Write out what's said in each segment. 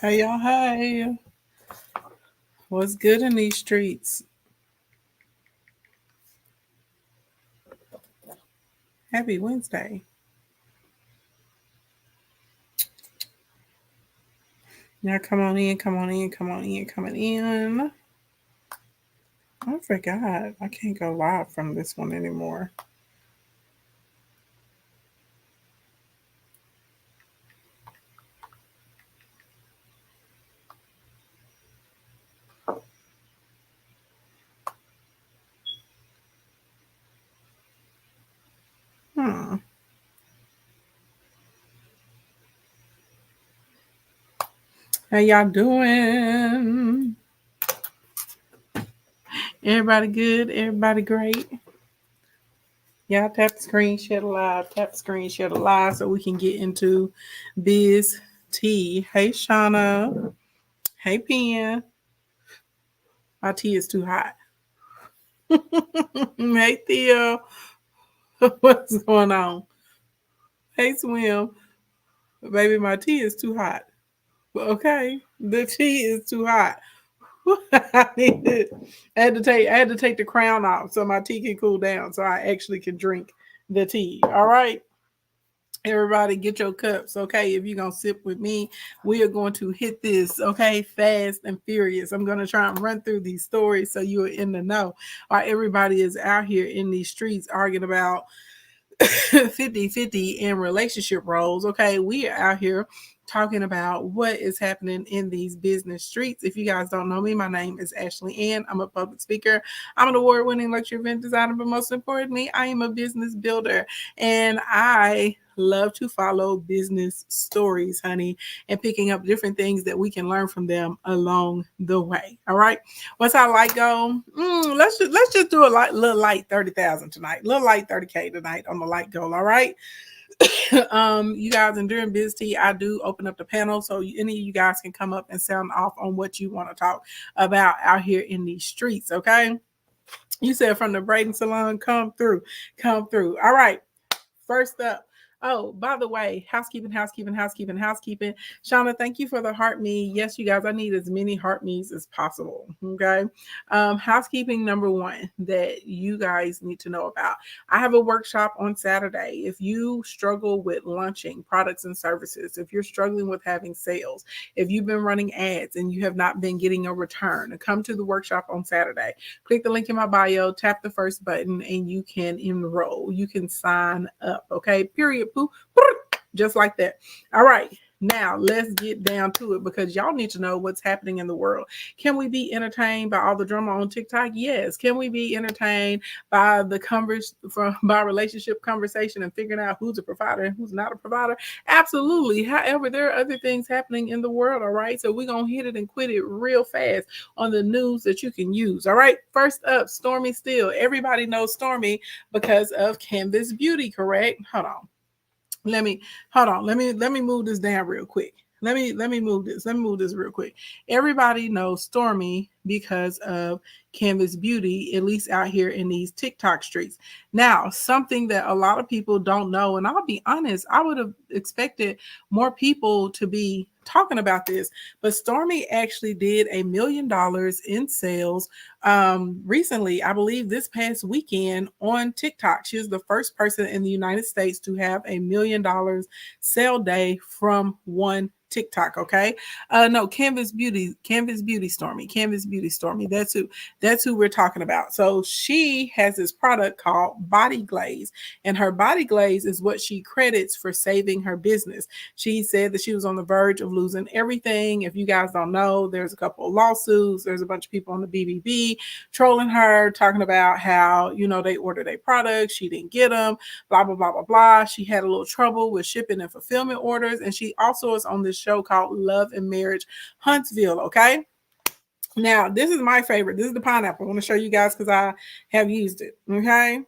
Hey y'all, hey. What's good in these streets? Happy Wednesday. Now come on in, come on in, come on in, coming in. I forgot. I can't go live from this one anymore. Hmm. How y'all doing? Everybody good? Everybody great? Y'all tap the screen, share the live, tap the screen, share the live so we can get into Biz Tea. Hey Shauna. Hey Pen. My tea is too hot. Hey Theo. What's going on? Hey Swim. Baby, my tea is too hot. Okay. The tea is too hot. I had to take the crown off so my tea can cool down so I actually can drink the tea. All right. Everybody get your cups, okay? If you're gonna sip with me, we are going to hit this, okay, fast and furious. I'm gonna try and run through these stories so you are in the know. All right, everybody is out here in these streets arguing about 50-50 in relationship roles. Okay, we are out here talking about what is happening in these business streets. If you guys don't know me, my name is Ashley Ann. I'm a public speaker. I'm an award-winning luxury event designer, but most importantly, I am a business builder, and I love to follow business stories, honey, and picking up different things that we can learn from them along the way. All right, what's our light goal? Let's just do a little light 30,000 tonight, little light 30K tonight on the light goal. All right. You guys, and during Biz Tea, I do open up the panel so any of you guys can come up and sound off on what you want to talk about out here in these streets. Okay. You said from the Braden Salon, come through, come through. All right. First up. Oh, by the way, housekeeping. Shauna, thank you for the heart me. Yes, you guys, I need as many heart me's as possible. Okay. Housekeeping number one that you guys need to know about. I have a workshop on Saturday. If you struggle with launching products and services, if you're struggling with having sales, if you've been running ads and you have not been getting a return, come to the workshop on Saturday. Click the link in my bio, tap the first button, and you can enroll. You can sign up. Okay. Period. Poo. Just like that. All right. Now let's get down to it because y'all need to know what's happening in the world. Can we be entertained by all the drama on TikTok? Yes. Can we be entertained by the by relationship conversation and figuring out who's a provider and who's not a provider? Absolutely. However, there are other things happening in the world. All right. So we're gonna hit it and quit it real fast on the news that you can use. All right. First up, Stormy Steele. Everybody knows Stormy because of Canvas Beauty, correct? Let me let me move this down real quick. Let me move this. Let me move this real quick. Everybody knows Stormy because of Canvas Beauty, at least out here in these TikTok streets. Now, something that a lot of people don't know, and I'll be honest, I would have expected more people to be talking about this, but Stormy actually did $1 million in sales recently. I believe this past weekend on TikTok. She was the first person in the United States to have $1 million sale day from one TikTok. Okay. No, Canvas Beauty Stormy. Canvas Beauty Stormy. That's who we're talking about. So she has this product called Body Glaze, and her body glaze is what she credits for saving her business. She said that she was on the verge of losing everything. If you guys don't know, there's a couple of lawsuits. There's a bunch of people on the BBB trolling her, talking about how, they ordered a product, she didn't get them, blah, blah, blah, blah, blah. She had a little trouble with shipping and fulfillment orders. And she also is on this show called Love and Marriage Huntsville. Okay. Now, this is my favorite. This is the pineapple. I want to show you guys because I have used it. Okay.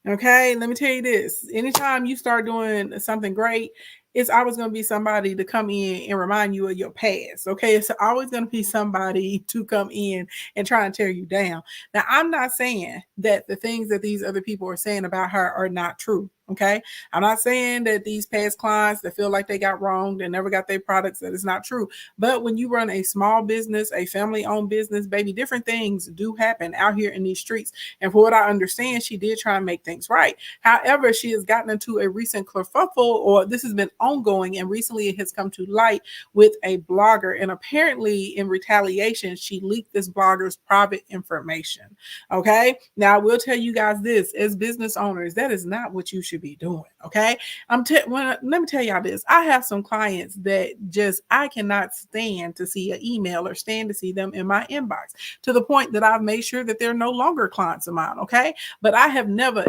Okay, let me tell you this. Anytime you start doing something great it's always going to be somebody to come in and remind you of your past. Okay. It's always going to be somebody to come in and try and tear you down. Now, I'm not saying that the things that these other people are saying about her are not true. Okay. I'm not saying that these past clients that feel like they got wronged and never got their products, that is not true. But when you run a small business, a family owned business, baby, different things do happen out here in these streets. And for what I understand, she did try and make things right. However, she has gotten into a recent kerfuffle, or this has been ongoing, and recently it has come to light with a blogger. And apparently, in retaliation, she leaked this blogger's private information. Okay. Now, I will tell you guys this, as business owners, that is not what you should be doing. Okay. Let me tell y'all this. I have some clients that just I cannot stand to see an email or stand to see them in my inbox, to the point that I've made sure that they're no longer clients of mine. Okay. But I have never,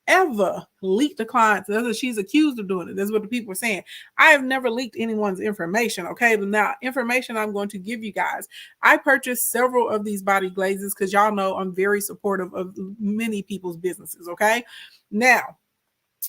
ever leaked a client. She's accused of doing it. That's what the people are saying. I have never leaked anyone's information. Okay. But now, information I'm going to give you guys. I purchased several of these body glazes because y'all know I'm very supportive of many people's businesses. Okay. Now,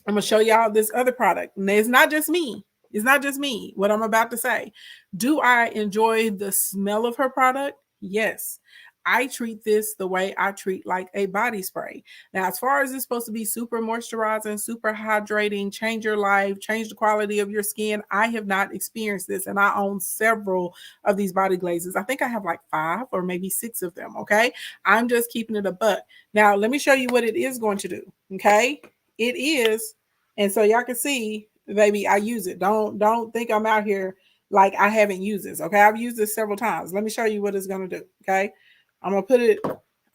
I'm going to show y'all this other product. And it's not just me. It's not just me, what I'm about to say. Do I enjoy the smell of her product? Yes. I treat this the way I treat like a body spray. Now, as far as it's supposed to be super moisturizing, super hydrating, change your life, change the quality of your skin, I have not experienced this. And I own several of these body glazes. I think I have like 5 or maybe 6 of them. Okay. I'm just keeping it a buck. Now, let me show you what it is going to do. Okay. It is, and so y'all can see, baby, I use it. Don't think I'm out here like I haven't used this. Okay, I've used this several times. Let me show you what it's gonna do. Okay, I'm gonna put it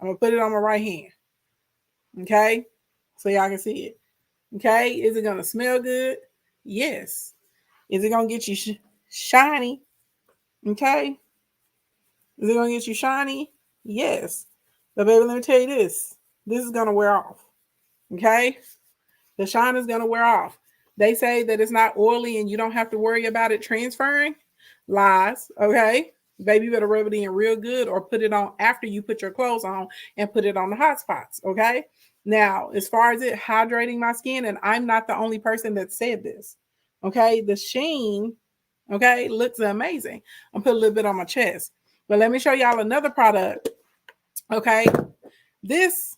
on my right hand. Okay, so y'all can see it. Okay, is it gonna smell good? Yes. Is it gonna get you shiny? Okay, is it gonna get you shiny? Yes. But baby, let me tell you this. This is gonna wear off. Okay, the shine is going to wear off. They say that it's not oily and you don't have to worry about it transferring. Lies. Okay. Baby, you better rub it in real good or put it on after you put your clothes on and put it on the hot spots. Okay. Now, as far as it hydrating my skin, and I'm not the only person that said this. Okay. The sheen, okay, looks amazing. I'm put a little bit on my chest. But let me show y'all another product. Okay. This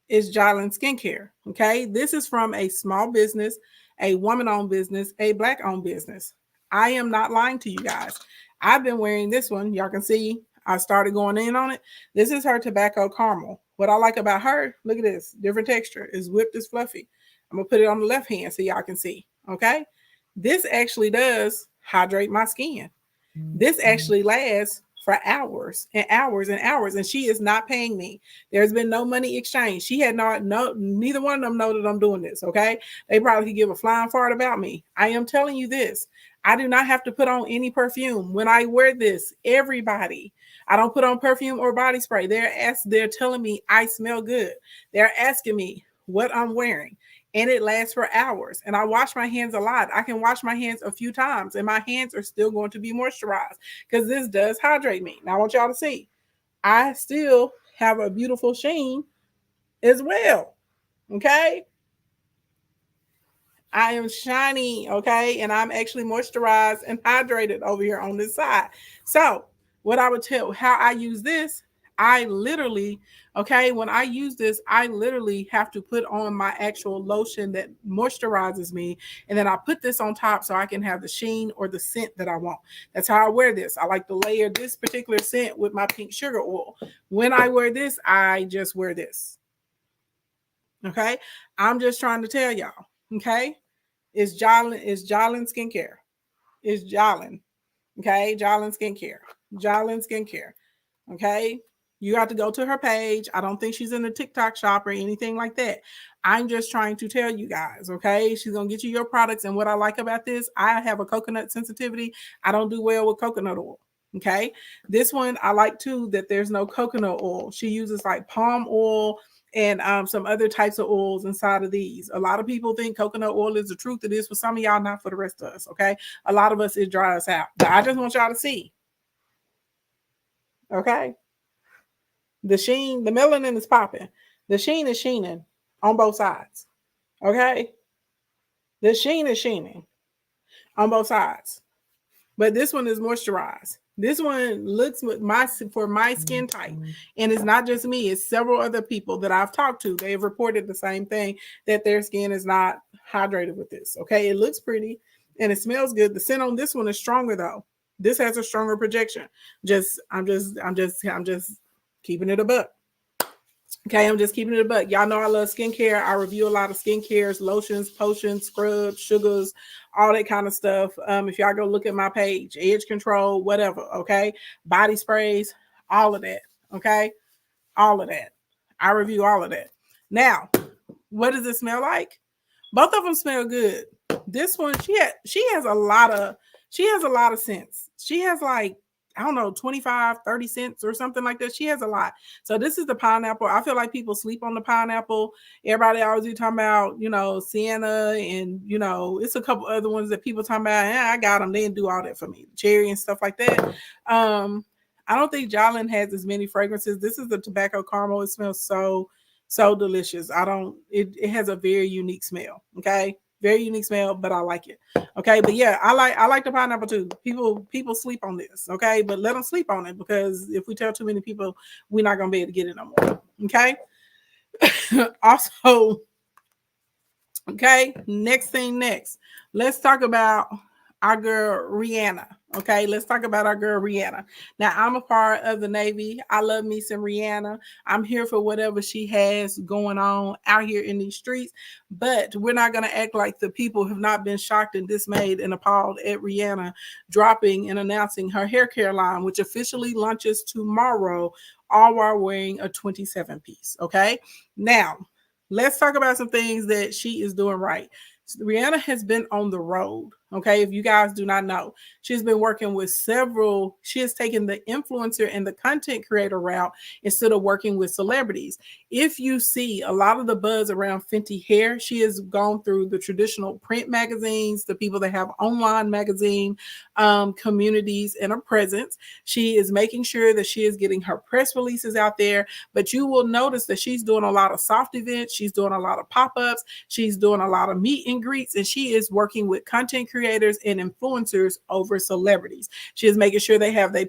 is Jolin Skincare. Okay. This is from a small business, a woman-owned business, a Black-owned business. I am not lying to you guys. I've been wearing this one. Y'all can see I started going in on it. This is her tobacco caramel. What I like about her, look at this, different texture. It's whipped, it's fluffy. I'm gonna put it on the left hand so y'all can see. Okay. This actually does hydrate my skin. This actually lasts for hours and hours and hours, and she is not paying me. There's been no money exchange. She had neither one of them know that I'm doing this. Okay, they probably could give a flying fart about me. I am telling you this. I do not have to put on any perfume when I wear this. Everybody, I don't put on perfume or body spray. They're telling me I smell good. They're asking me what I'm wearing, and it lasts for hours. And I wash my hands a lot. I can wash my hands a few times and my hands are still going to be moisturized because this does hydrate me. Now I want y'all to see, I still have a beautiful sheen as well. Okay. I am shiny, okay, and I'm actually moisturized and hydrated over here on this side. So, what I would tell how I use this, I literally, okay, when I use this, I literally have to put on my actual lotion that moisturizes me, and then I put this on top so I can have the sheen or the scent that I want. That's how I wear this. I like to layer this particular scent with my pink sugar oil. When I wear this, I just wear this. Okay, I'm just trying to tell y'all. Okay, it's Jolin Skincare. It's Jolin. Okay, Jolin Skincare. Jolin Skincare. Okay, you got to go to her page. I don't think she's in the TikTok shop or anything like that. I'm just trying to tell you guys. Okay, she's gonna get you your products. And what I like about this, I have a coconut sensitivity. I don't do well with coconut oil. Okay, this one I like too that there's no coconut oil. She uses like palm oil and some other types of oils inside of these. A lot of people think coconut oil is the truth. It is for some of y'all, not for the rest of us. Okay, a lot of us it dry us out. But I just want y'all to see. Okay, the sheen, the melanin is popping. The sheen is sheening on both sides. Okay, The sheen is sheening on both sides. But this one is moisturized. This one looks with for my skin type, and it's not just me. It's several other people that I've talked to. They've reported the same thing, that their skin is not hydrated with this. Okay, it looks pretty and it smells good. The scent on this one is stronger though. This has a stronger projection. I'm just keeping it a buck. Okay, I'm just keeping it a buck. Y'all know I love skincare. I review a lot of skincares, lotions, potions, scrubs, sugars, all that kind of stuff. If y'all go look at my page, edge control, whatever, okay? Body sprays, all of that, okay? All of that. I review all of that. Now, what does it smell like? Both of them smell good. This one, she has a lot of scents. She has like, I don't know, 25, 30 cents or something like that. She has a lot. So this is the pineapple. I feel like people sleep on the pineapple. Everybody always be talking about, Sienna, and it's a couple other ones that people talking about. Yeah, I got them. They didn't do all that for me. Cherry and stuff like that. I don't think Jolin has as many fragrances. This is the tobacco caramel. It smells so delicious. It has a very unique smell. Okay. Very unique smell, but I like it. Okay, but yeah, I like the pineapple too. People sleep on this. Okay, but let them sleep on it, because if we tell too many people, we're not gonna be able to get it no more. Okay. Also, okay, next. Let's talk about our girl Rihanna. Okay, let's talk about our girl Rihanna. Now, I'm a part of the Navy. I love me some Rihanna. I'm here for whatever she has going on out here in these streets. But we're not going to act like the people have not been shocked and dismayed and appalled at Rihanna dropping and announcing her hair care line, which officially launches tomorrow, all while wearing a 27 piece. Okay, now let's talk about some things that she is doing right. Rihanna has been on the road. Okay, if you guys do not know, she's been working with several. She has taken the influencer and the content creator route instead of working with celebrities. If you see a lot of the buzz around Fenty hair, she has gone through the traditional print magazines, the people that have online magazine communities and a presence. She is making sure that she is getting her press releases out there. But you will notice that she's doing a lot of soft events. She's doing a lot of pop-ups. She's doing a lot of meet and greets, and she is working with content creators and influencers over celebrities. She is making sure they have their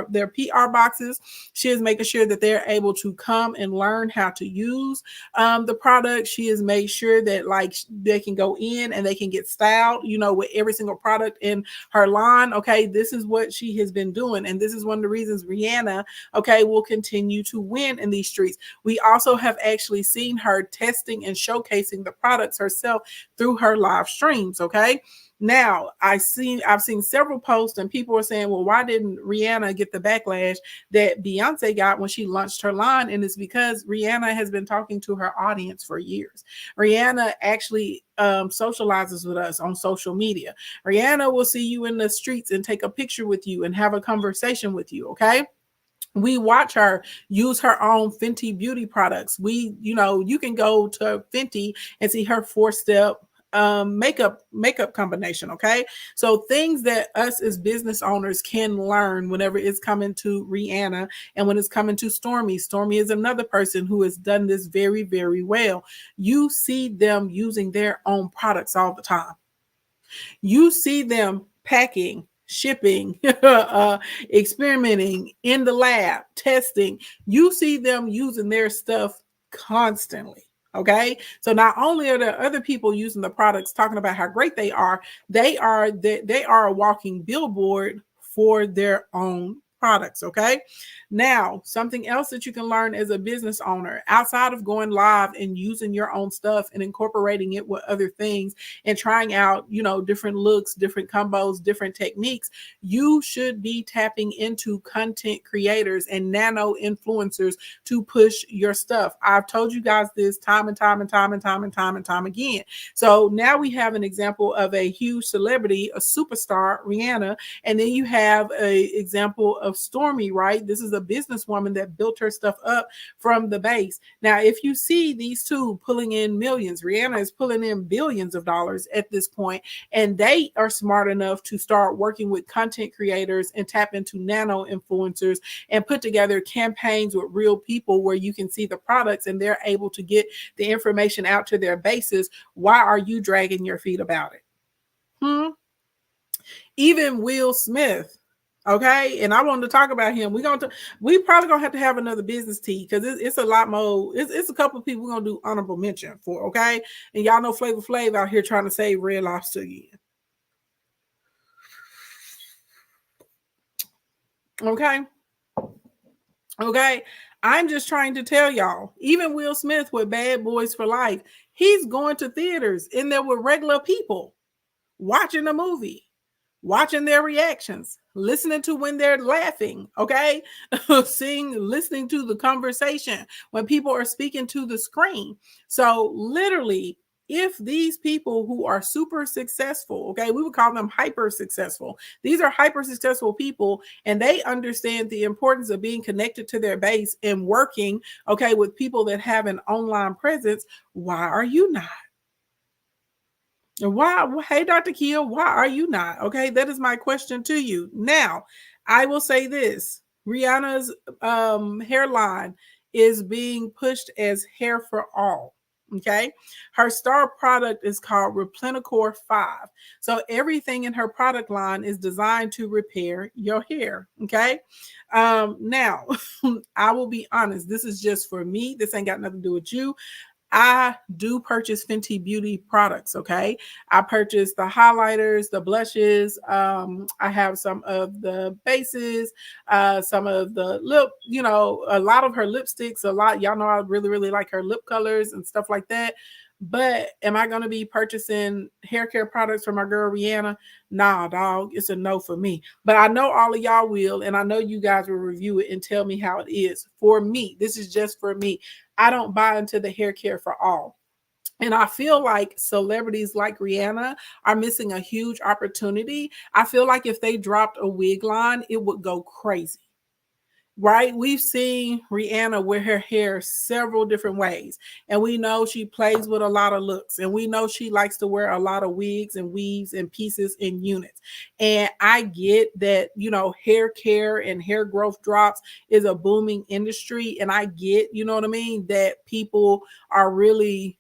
their PR boxes. She is making sure that they're able to come and learn how to use the product. She has made sure that like they can go in and they can get styled, with every single product in her line. Okay, this is what she has been doing, and this is one of the reasons Rihanna, okay, will continue to win in these streets. We also have actually seen her testing and showcasing the products herself through her live streams. Okay. Now, I've seen several posts and people are saying, well, why didn't Rihanna get the backlash that Beyonce got when she launched her line? And it's because Rihanna has been talking to her audience for years. Rihanna actually socializes with us on social media. Rihanna will see you in the streets and take a picture with you and have a conversation with you, okay? We watch her use her own Fenty beauty products. You can go to Fenty and see her 4-step makeup combination. Okay, so things that us as business owners can learn whenever it's coming to Rihanna and when it's coming to Stormy is another person who has done this very, very well. You see them using their own products all the time. You see them packing, shipping, experimenting in the lab, testing. You see them using their stuff constantly. Okay, so not only are there other people using the products talking about how great they are a walking billboard for their own products. Okay, now something else that you can learn as a business owner, outside of going live and using your own stuff and incorporating it with other things and trying out different looks, different combos, different techniques, you should be tapping into content creators and nano influencers to push your stuff. I've told you guys this time and time again. So now we have an example of a huge celebrity, a superstar, Rihanna, and then you have an example of Stormy, right? This is a businesswoman that built her stuff up from the base. Now, if you see these two pulling in millions, Rihanna is pulling in billions of dollars at this point, and they are smart enough to start working with content creators and tap into nano influencers and put together campaigns with real people where you can see the products and they're able to get the information out to their bases. Why are you dragging your feet about it? Even Will Smith. Okay, and I wanted to talk about him. We probably gonna have to have another business tea because it's a lot more. It's a couple of people we're gonna do honorable mention for. Okay, and y'all know Flavor Flav out here trying to save Red Lobster again. Okay, okay. I'm just trying to tell y'all. Even Will Smith with Bad Boys for Life, he's going to theaters in there with regular people watching the movie, watching their reactions, listening to when they're laughing, okay? Listening to the conversation when people are speaking to the screen. So literally, if these people who are super successful, okay, we would call them hyper successful. These are hyper successful people, and they understand the importance of being connected to their base and working, okay, with people that have an online presence. Why are you not? Why? Hey, Dr. Kia, why are you not? Okay, that is my question to you. Now, I will say this: Rihanna's hairline is being pushed as hair for all. Okay, her star product is called Replenicor 5. So everything in her product line is designed to repair your hair. Okay, now I will be honest, this is just for me. This ain't got nothing to do with you. I do purchase Fenty Beauty products, okay? I purchase the highlighters, the blushes. I have some of the bases, some of the lip, a lot of her lipsticks, a lot. Y'all know I really, really like her lip colors and stuff like that. But am I going to be purchasing hair care products from my girl Rihanna? Nah, dog, it's a no for me. But I know all of y'all will, and I know you guys will review it and tell me how it is. For me, this is just for me. I don't buy into the hair care for all. And I feel like celebrities like Rihanna are missing a huge opportunity. I feel like if they dropped a wig line, it would go crazy. Right? We've seen Rihanna wear her hair several different ways. And we know she plays with a lot of looks. And we know she likes to wear a lot of wigs and weaves and pieces and units. And I get that, hair care and hair growth drops is a booming industry. And I get, you know what I mean, that people are really,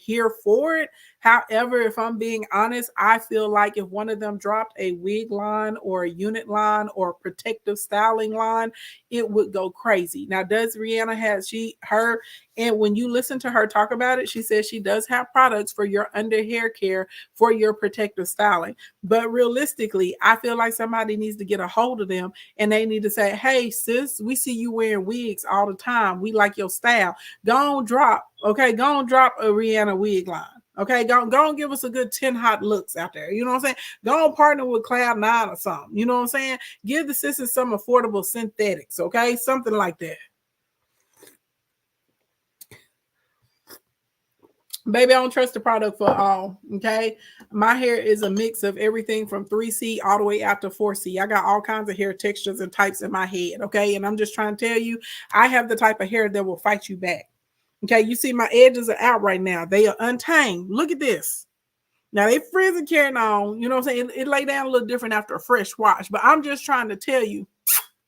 here for it. However, if I'm being honest, I feel like if one of them dropped a wig line or a unit line or protective styling line, it would go crazy. Now, does Rihanna and when you listen to her talk about it, she says she does have products for your under hair care for your protective styling. But realistically, I feel like somebody needs to get a hold of them and they need to say, hey, sis, we see you wearing wigs all the time. We like your style. Go on drop a Rihanna wig line. Okay, go on give us a good 10 hot looks out there. You know what I'm saying? Go on partner with Cloud9 or something. You know what I'm saying? Give the sisters some affordable synthetics, okay? Something like that. Baby, I don't trust the product for all, okay? My hair is a mix of everything from 3C all the way out to 4C. I got all kinds of hair textures and types in my head, okay? And I'm just trying to tell you, I have the type of hair that will fight you back. Okay, you see my edges are out right now. They are untamed. Look at this. Now they frizz and carrying on. You know what I'm saying? It lay down a little different after a fresh wash. But I'm just trying to tell you,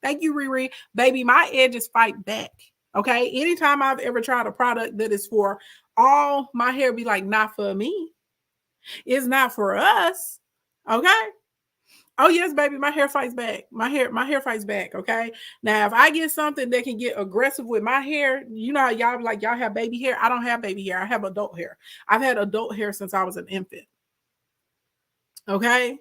thank you, Riri. Baby, my edges fight back. Okay. Anytime I've ever tried a product that is for all, my hair be like, not for me. It's not for us. Okay. Oh yes, baby, my hair fights back. My hair fights back. Okay. Now, if I get something that can get aggressive with my hair, you know how y'all have baby hair. I don't have baby hair. I have adult hair. I've had adult hair since I was an infant. Okay.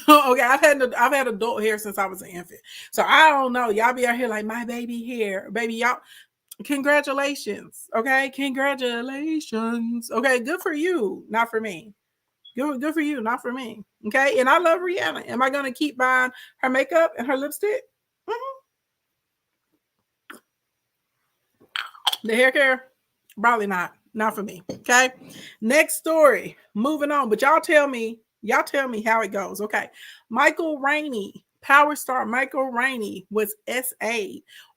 Okay, I've had adult hair since I was an infant. So I don't know. Y'all be out here like my baby hair. Baby, y'all, congratulations. Okay. Congratulations. Okay, good for you, not for me. Good for you, not for me. Okay. And I love Rihanna. Am I going to keep buying her makeup and her lipstick? Mm-hmm. The hair care? Probably not. Not for me. Okay. Next story. Moving on. But y'all tell me how it goes. Okay. Michael Rainey Power star Michael Rainey was SA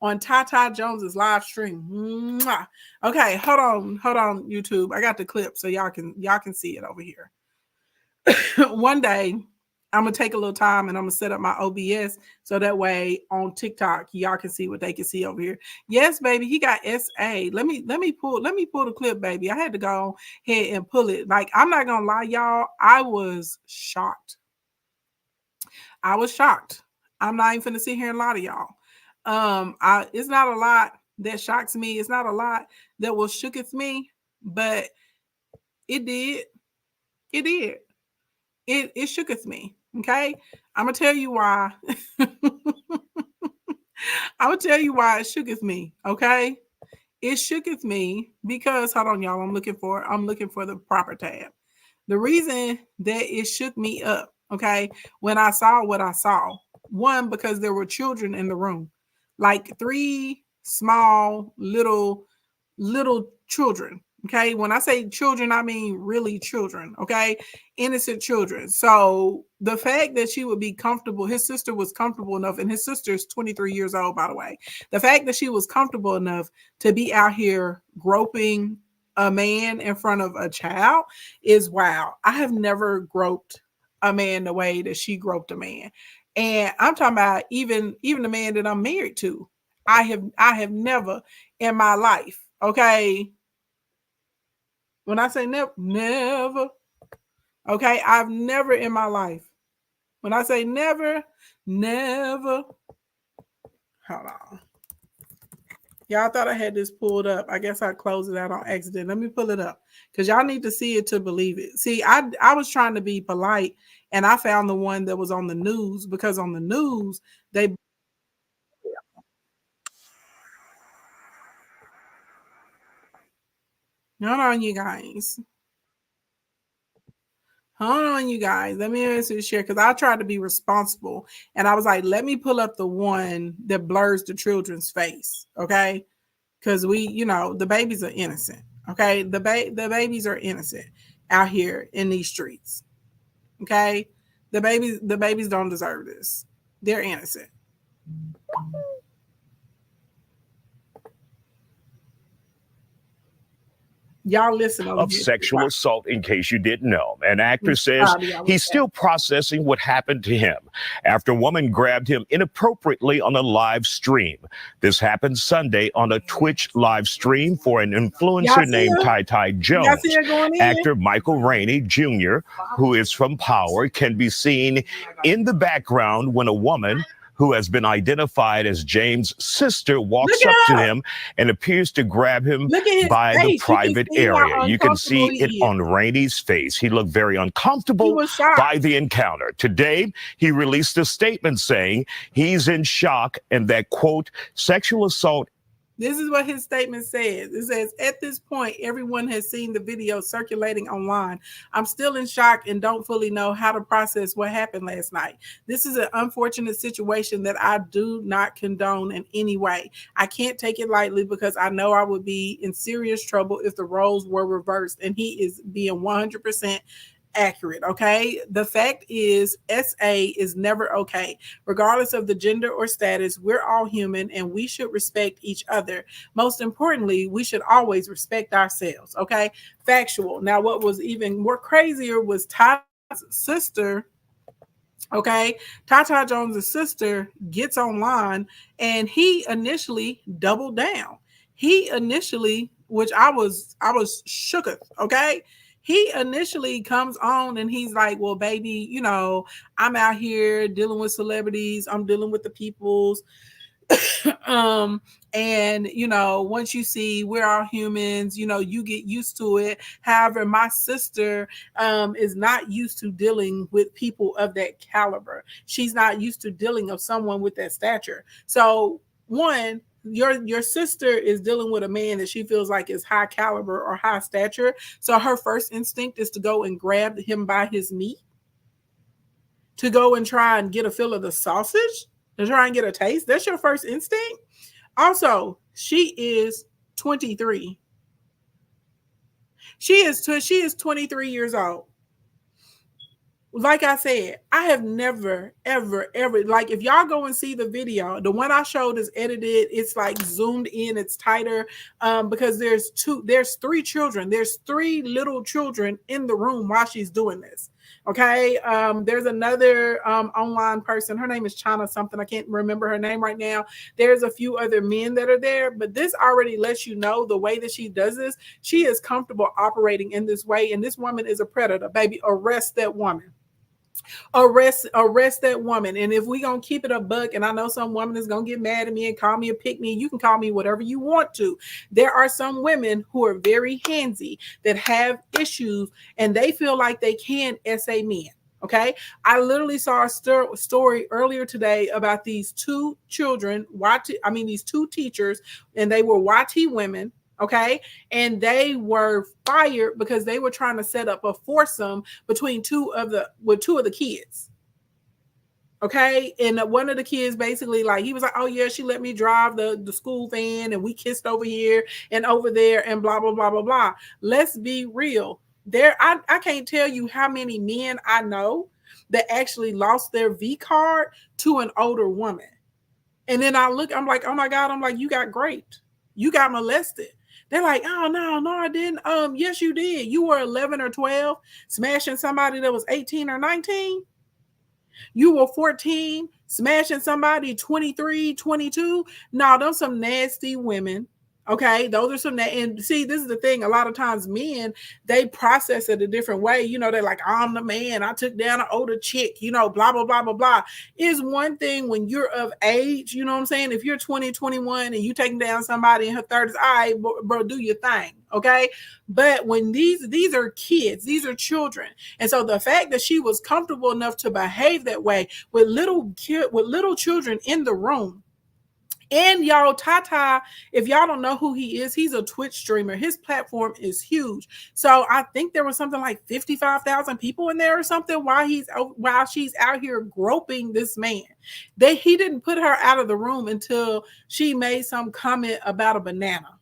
on Tata Jones's live stream. Mwah. Okay, hold on, YouTube. I got the clip so y'all can see it over here. One day, I'm gonna take a little time and I'm gonna set up my OBS so that way on TikTok y'all can see what they can see over here. Yes, baby, he got SA. Let me pull the clip, baby. I had to go ahead and pull it. Like, I'm not gonna lie, y'all. I was shocked. I'm not even finna sit here and lie to y'all. It's not a lot that shocks me. It's not a lot that will shooketh me, but it did. It did. It shooketh me. Okay. I'm gonna tell you why. I'm gonna tell you why it shooketh me. Okay. It shooketh me because, hold on, y'all. I'm looking for the proper tab. The reason that it shook me up, okay, when I saw what I saw, one, because there were children in the room, like 3 small little children. Okay, when I say children, I mean really children. Okay, innocent children. So the fact that she would be comfortable, his sister was comfortable enough, and his sister is 23 years old, by the way. The fact that she was comfortable enough to be out here groping a man in front of a child is wow. I have never groped a man the way that she groped a man. And I'm talking about even the man that I'm married to. I have never in my life, okay? When I say never, okay, I've never in my life. When I say never, hold on. Y'all thought I had this pulled up. I guess I closed it out on accident. Let me pull it up because y'all need to see it to believe it. See, I was trying to be polite and I found the one that was on the news because on the news, they... Hold on, you guys. Hold on, you guys. Let me answer this share because I tried to be responsible. And I was like, let me pull up the one that blurs the children's face. Okay. Because the babies are innocent. Okay. The babies are innocent out here in these streets. Okay. The babies don't deserve this. They're innocent. Y'all listen of sexual assault, in case you didn't know. An actor says he's still processing what happened to him after a woman grabbed him inappropriately on a live stream. This happened Sunday on a Twitch live stream for an influencer named Ty Jones. Actor Michael Rainey Jr., who is from Power, can be seen in the background when a woman who has been identified as James' sister walks up to him and appears to grab him by the private area. You can see it on Rainey's face. He looked very uncomfortable by the encounter. Today, he released a statement saying he's in shock and that, quote, sexual assault. This is what his statement says. It says, at this point, everyone has seen the video circulating online. I'm still in shock and don't fully know how to process what happened last night. This is an unfortunate situation that I do not condone in any way. I can't take it lightly because I know I would be in serious trouble if the roles were reversed, and he is being 100% accurate. Okay, the fact is SA is never okay, regardless of the gender or status. We're all human and we should respect each other. Most importantly, we should always respect ourselves. Okay, factual. Now what was even more crazier was Ty's sister. Okay, Tata Jones' sister gets online and he initially doubled down. He initially, which I was shooketh. Okay, he initially comes on and he's like, well, baby, I'm out here dealing with celebrities. I'm dealing with the peoples. And once you see we're all humans, you get used to it. However, my sister is not used to dealing with people of that caliber. She's not used to dealing with someone with that stature. So one, your sister is dealing with a man that she feels like is high caliber or high stature. So her first instinct is to go and grab him by his meat, to go and try and get a feel of the sausage, to try and get a taste. That's your first instinct. Also, she is 23. She is 23 years old. like I said, I have never, ever, ever, like if y'all go and see the video, the one I showed is edited. It's like zoomed in, it's tighter, because there's three children. There's three little children in the room while she's doing this. Okay. There's another online person. Her name is China something. I can't remember her name right now. There's a few other men that are there, but this already lets you know the way that she does this. She is comfortable operating in this way. And this woman is a predator. Baby, arrest that woman. Arrest that woman. And if we gonna keep it a buck, and I know some woman is gonna get mad at me and call me a pick me, you can call me whatever you want to. There are some women who are very handsy that have issues and they feel like they can SA men. Okay, I literally saw a story earlier today about these two children, these two teachers, and they were YT women. Okay, and they were fired because they were trying to set up a foursome between two of the kids. Okay, and one of the kids basically, like, he was like, oh yeah, she let me drive the school van and we kissed over here and over there and blah blah blah blah blah. Let's be real. I can't tell you how many men I know that actually lost their V card to an older woman. And then I'm like, oh my God, I'm like, you got raped. You got molested. They're like, oh no, I didn't. Yes, you did. You were 11 or 12 smashing somebody that was 18 or 19. You were 14 smashing somebody 23, 22. No, those some nasty women. Okay, those are some and see, this is the thing. A lot of times men, they process it a different way. You know, they're like, I'm the man. I took down an older chick, you know, blah, blah, blah, blah, blah. Is one thing when you're of age, you know what I'm saying? If you're 20, 21 and you taking down somebody in her 30s, all right, bro, do your thing. Okay. But when these are kids, these are children. And so the fact that she was comfortable enough to behave that way with little children in the room. And y'all, Tata, if y'all don't know who he is, he's a Twitch streamer. His platform is huge. So I think there was something like 55,000 people in there or something while she's out here groping this man. He didn't put her out of the room until she made some comment about a banana.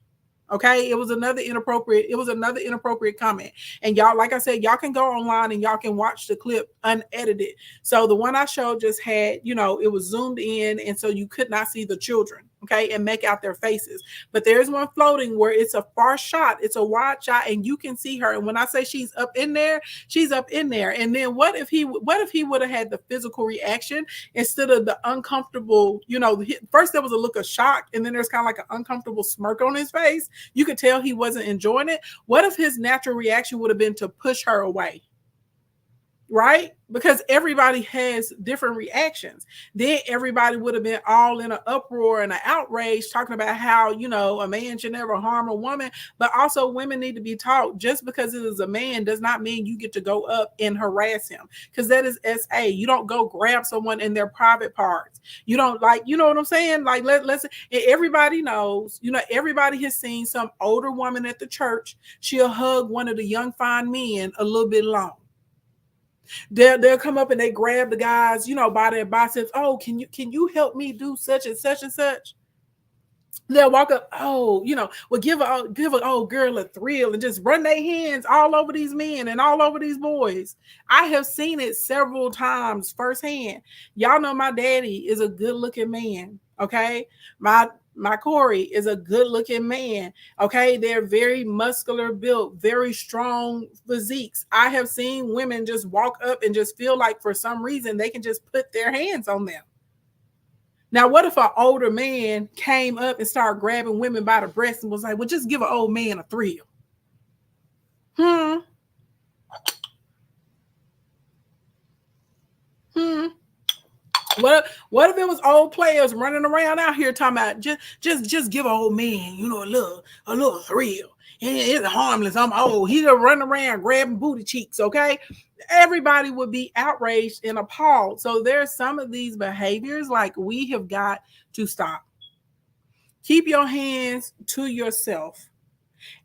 Okay, it was another inappropriate comment. And y'all, like I said, y'all can go online and y'all can watch the clip unedited. So the one I showed just had, it was zoomed in, and so you could not see the children, okay, and make out their faces. But there's one floating where it's a far shot, it's a wide shot, and you can see her. And when I say she's up in there, she's up in there. And then what if he would have had the physical reaction instead of the uncomfortable, first there was a look of shock, and then there's kind of like an uncomfortable smirk on his face. You could tell he wasn't enjoying it. What if his natural reaction would have been to push her away? Right? Because everybody has different reactions. Then everybody would have been all in an uproar and an outrage talking about how, a man should never harm a woman. But also women need to be taught, just because it is a man does not mean you get to go up and harass him, because that is SA. You don't go grab someone in their private parts. You don't, like, you know what I'm saying? Like, let's everybody knows, everybody has seen some older woman at the church. She'll hug one of the young fine men a little bit long. They'll come up and they grab the guys, by their biceps. Oh, can you help me do such and such and such? They'll walk up, give a old girl a thrill and just run their hands all over these men and all over these boys. I have seen it several times firsthand. Y'all know my daddy is a good looking man. Okay. My Corey is a good looking man. Okay. They're very muscular built, very strong physiques. I have seen women just walk up and just feel like for some reason they can just put their hands on them. Now, what if an older man came up and started grabbing women by the breast and was like, well, just give an old man a thrill? What if it was old players running around out here talking about just give an old man, a little thrill. It's harmless. I'm old. He'll run around grabbing booty cheeks. Okay. Everybody would be outraged and appalled. So there's some of these behaviors like we have got to stop. Keep your hands to yourself.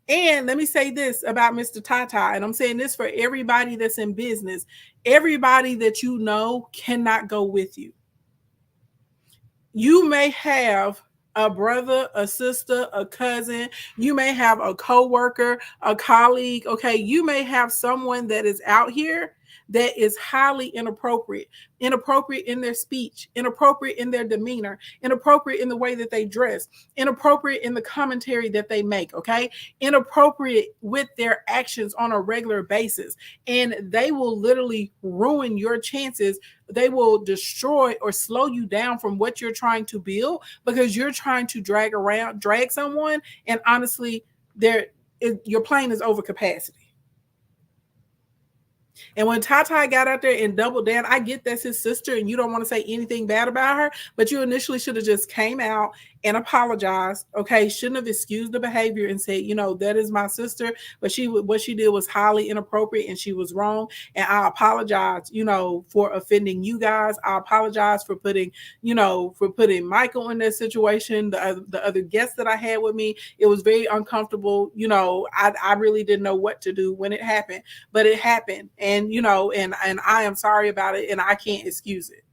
And let me say this about Mr. Tata, and I'm saying this for everybody that's in business. Everybody that you know cannot go with you. You may have a brother, a sister, a cousin. You may have a coworker, a colleague. Okay, you may have someone that is out here that is highly inappropriate in their speech, inappropriate in their demeanor, inappropriate in the way that they dress, inappropriate in the commentary that they make, okay? Inappropriate with their actions on a regular basis. And they will literally ruin your chances. They will destroy or slow you down from what you're trying to build because you're trying to drag someone. And honestly, your plane is over capacity. And when Tata got out there and doubled down, I get that's his sister and you don't want to say anything bad about her, but you initially should have just came out and apologized. Okay, shouldn't have excused the behavior and said, that is my sister, but what she did was highly inappropriate and she was wrong. And I apologize, for offending you guys. I apologize for putting Michael in that situation. The other guests that I had with me, it was very uncomfortable. I really didn't know what to do when it happened, but it happened. And I am sorry about it, and I can't excuse it.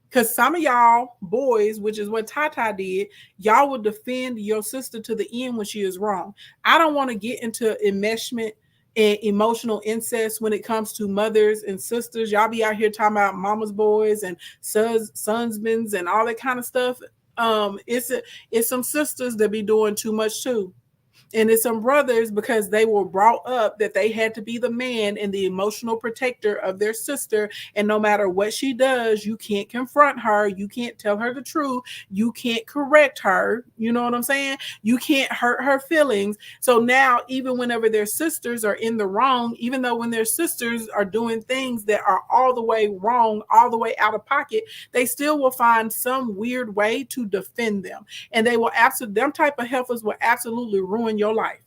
Because some of y'all boys, which is what Tata did, y'all will defend your sister to the end when she is wrong. I don't want to get into enmeshment and emotional incest when it comes to mothers and sisters. Y'all be out here talking about mama's boys and sonsmans and all that kind of stuff. It's some sisters that be doing too much too. And it's some brothers because they were brought up that they had to be the man and the emotional protector of their sister. And no matter what she does, you can't confront her. You can't tell her the truth. You can't correct her. You know what I'm saying? You can't hurt her feelings. So now, even whenever their sisters are in the wrong, even though when their sisters are doing things that are all the way wrong, all the way out of pocket, they still will find some weird way to defend them. And them type of heifers will absolutely ruin your life.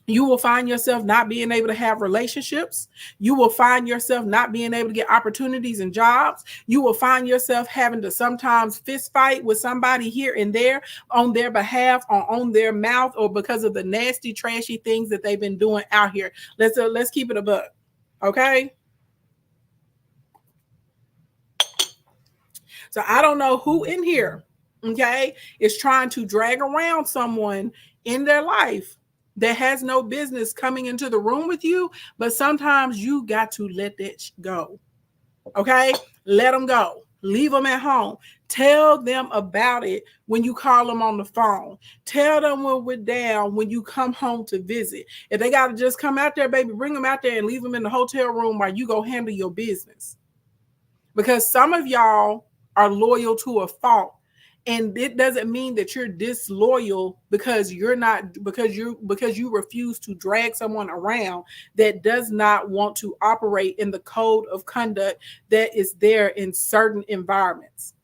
You will find yourself not being able to have relationships. You will find yourself not being able to get opportunities and jobs. You will find yourself having to sometimes fist fight with somebody here and there on their behalf or on their mouth or because of the nasty, trashy things that they've been doing out here. Let's keep it a buck. Okay? So I don't know who in here, okay, is trying to drag around someone in their life that has no business coming into the room with you, but sometimes you got to let that go. Okay? Let them go. Leave them at home. Tell them about it when you call them on the phone. Tell them when we're down when you come home to visit. If they got to just come out there, baby, bring them out there and leave them in the hotel room while you go handle your business. Because some of y'all are loyal to a fault. And it doesn't mean that you're disloyal because you refuse to drag someone around that does not want to operate in the code of conduct that is there in certain environments.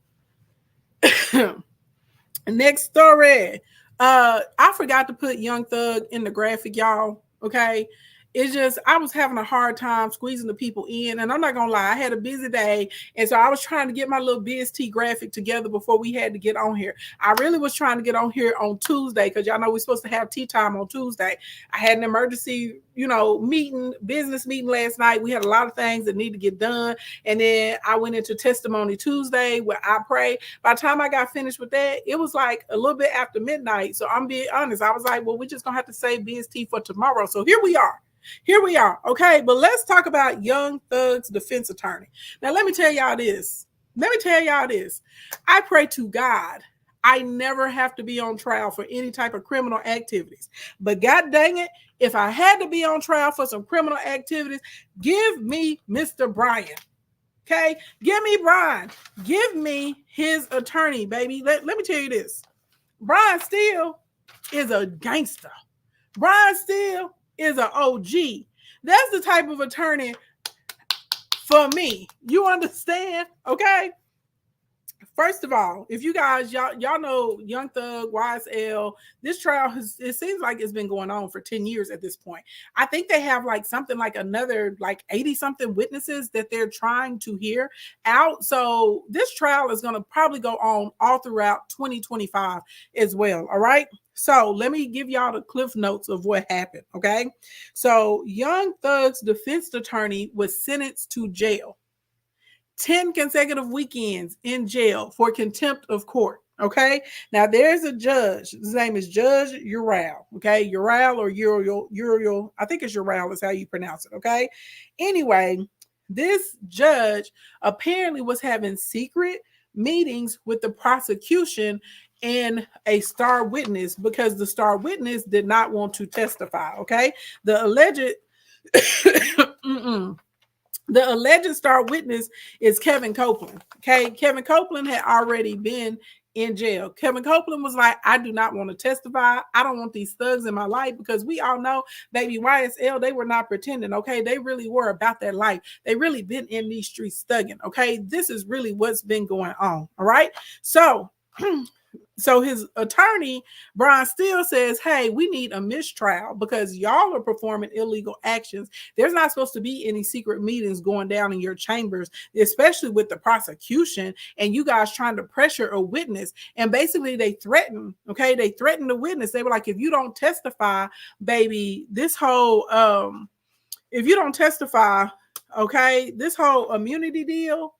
Next story. I forgot to put Young Thug in the graphic, y'all. Okay. It's just, I was having a hard time squeezing the people in. And I'm not going to lie, I had a busy day. And so I was trying to get my little Biz Tea graphic together before we had to get on here. I really was trying to get on here on Tuesday because y'all know we're supposed to have tea time on Tuesday. I had an emergency, business meeting last night. We had a lot of things that need to get done. And then I went into Testimony Tuesday where I prayed. By the time I got finished with that, it was like a little bit after midnight. So I'm being honest. I was like, well, we're just going to have to save Biz Tea for tomorrow. So here we are. Okay, but let's talk about Young Thug's defense attorney. Now, let me tell y'all this. I pray to God I never have to be on trial for any type of criminal activities. But God dang it, if I had to be on trial for some criminal activities, give me Mr. Brian. Okay, give me Brian. Give me his attorney, baby. Let me tell you this. Brian Steele is a gangster. Brian Steele is an OG. That's the type of attorney for me. You understand? Okay. First of all, if you guys, y'all know Young Thug, YSL, this trial it seems like it's been going on for 10 years at this point. I think they have something like another 80 something witnesses that they're trying to hear out. So this trial is going to probably go on all throughout 2025 as well. All right. So let me give y'all the cliff notes of what happened. Okay. So Young Thug's defense attorney was sentenced to jail. 10 consecutive weekends in jail for contempt of court. Okay. Now there's a judge. His name is Judge Ural. Okay. Ural or Uriel. I think it's Ural is how you pronounce it. Okay. Anyway, this judge apparently was having secret meetings with the prosecution and a star witness because the star witness did not want to testify. Okay. The alleged the alleged star witness is Kevin Copeland. Okay. Kevin Copeland had already been in jail. Kevin Copeland was like, I do not want to testify. I don't want these thugs in my life because we all know, baby, YSL, they were not pretending. Okay. They really were about their life. They really been in these streets thugging. Okay. This is really what's been going on. All right. So, so his attorney, Brian Steele, says, hey, we need a mistrial because y'all are performing illegal actions. There's not supposed to be any secret meetings going down in your chambers, especially with the prosecution and you guys trying to pressure a witness. And basically they threatened, okay? They threatened the witness. They were like, if you don't testify, baby, this whole, if you don't testify, okay, this whole immunity deal,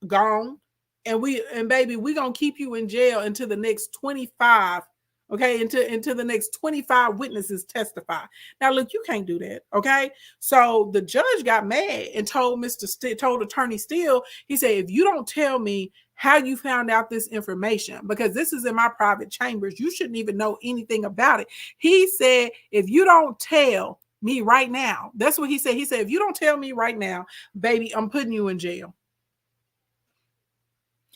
gone. And baby, we're gonna keep you in jail until the next 25, okay, until the next 25 witnesses testify. Now look, you can't do that, okay? So the judge got mad and told told attorney Steele, he said, if you don't tell me how you found out this information, because this is in my private chambers, you shouldn't even know anything about it. He said, if you don't tell me right now, that's what he said. He said, if you don't tell me right now, baby, I'm putting you in jail.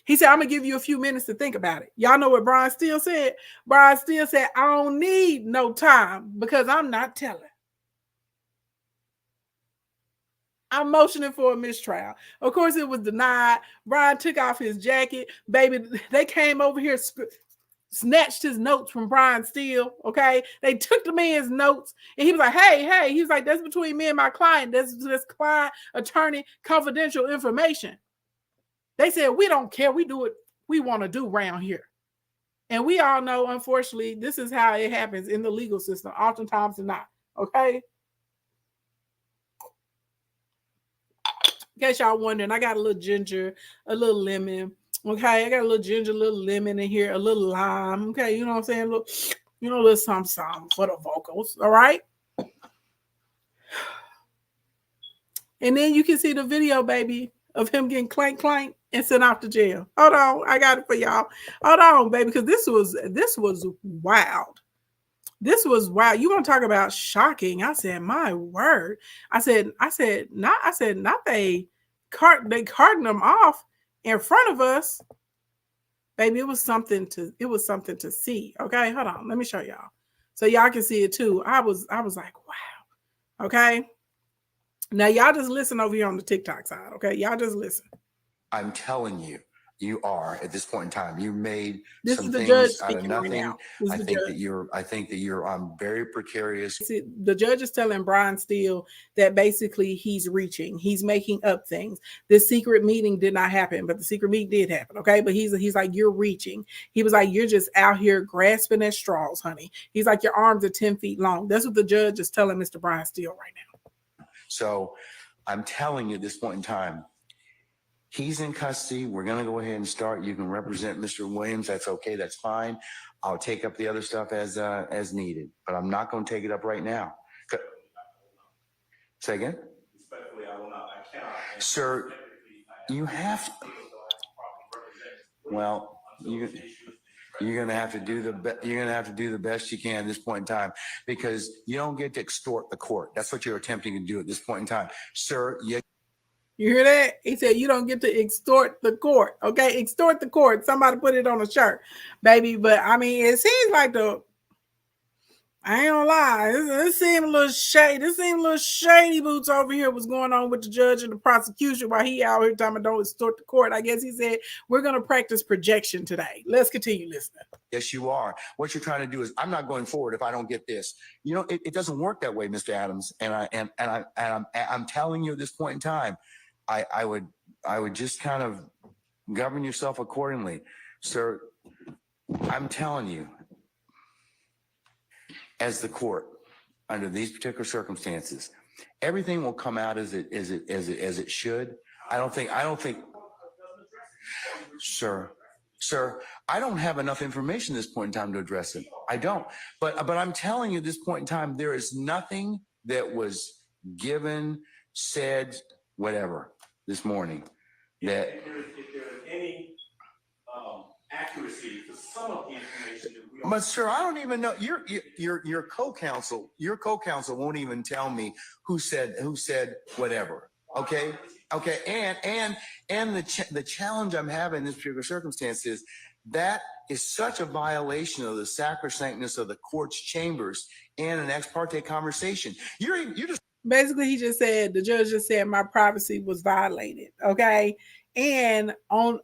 He said, I'm going to give you a few minutes to think about it. Y'all know what Brian Steele said? Brian Steele said, I don't need no time because I'm not telling. I'm motioning for a mistrial. Of course, it was denied. Brian took off his jacket. Baby, they came over here, snatched his notes from Brian Steele, okay? They took the man's notes, and he was like, hey. He was like, that's between me and my client. That's client, attorney, confidential information. They said, we don't care. We do what we want to do around here. And we all know, unfortunately, this is how it happens in the legal system. Oftentimes not. Okay? In case y'all wondering, I got a little ginger, a little lemon. Okay? I got a little ginger, a little lemon in here, a little lime. Okay? You know what I'm saying? A little something for the vocals. All right? And then you can see the video, baby, of him getting clank and sent off to jail. Hold on, I got it for y'all. Hold on, baby, because this was wild. This was wild. You want to talk about shocking? I said, my word. I said, not they carting them off in front of us. Baby, it was something to see. Okay, hold on. Let me show y'all. So y'all can see it too. I was like, wow. Okay. Now, y'all just listen over here on the TikTok side, okay? Y'all just listen. I'm telling you, you are at this point in time. You made some things out of nothing. I think that you're very precarious. See, the judge is telling Brian Steele that basically he's reaching, he's making up things. This secret meeting did not happen, but the secret meeting did happen, okay? But he's like, you're reaching. He was like, you're just out here grasping at straws, honey. He's like, your arms are 10 feet long. That's what the judge is telling Mr. Brian Steele right now. So I'm telling you at this point in time, he's in custody. We're going to go ahead and start. You can represent Mr. Williams. That's okay. That's fine. I'll take up the other stuff as needed, but I'm not going to take it up right now. Say again? Respectfully, I will not. I cannot. Sir, you have to. Well, you're going to have to do the best you can at this point in time, because you don't get to extort the court. That's what you're attempting to do at this point in time, sir. You hear that? He said you don't get to extort the court. Okay, extort the court. Somebody put it on a shirt, baby. But I mean, it seems like I ain't gonna lie. This seemed a little shady. This seemed a little shady boots over here. What's going on with the judge and the prosecution while he out here talking about don't extort the court? I guess he said we're gonna practice projection today. Let's continue listening. Yes, you are. What you're trying to do is, I'm not going forward if I don't get this. You know, it doesn't work that way, Mr. Adams. And I'm telling you at this point in time, I would just kind of govern yourself accordingly, sir. I'm telling you, as the court, under these particular circumstances, everything will come out as it should. I don't think, sir, sir, I don't have enough information at this point in time to address it. I don't. But I'm telling you, at this point in time, there is nothing that was given, said, whatever this morning. That if there is any accuracy to some of the information that we. But sir, I don't even know. Your co-counsel won't even tell me who said whatever. Okay. And the challenge I'm having in this particular circumstance is that is such a violation of the sacrosanctness of the court's chambers and an ex parte conversation. You're just basically, the judge just said my privacy was violated. Okay. And on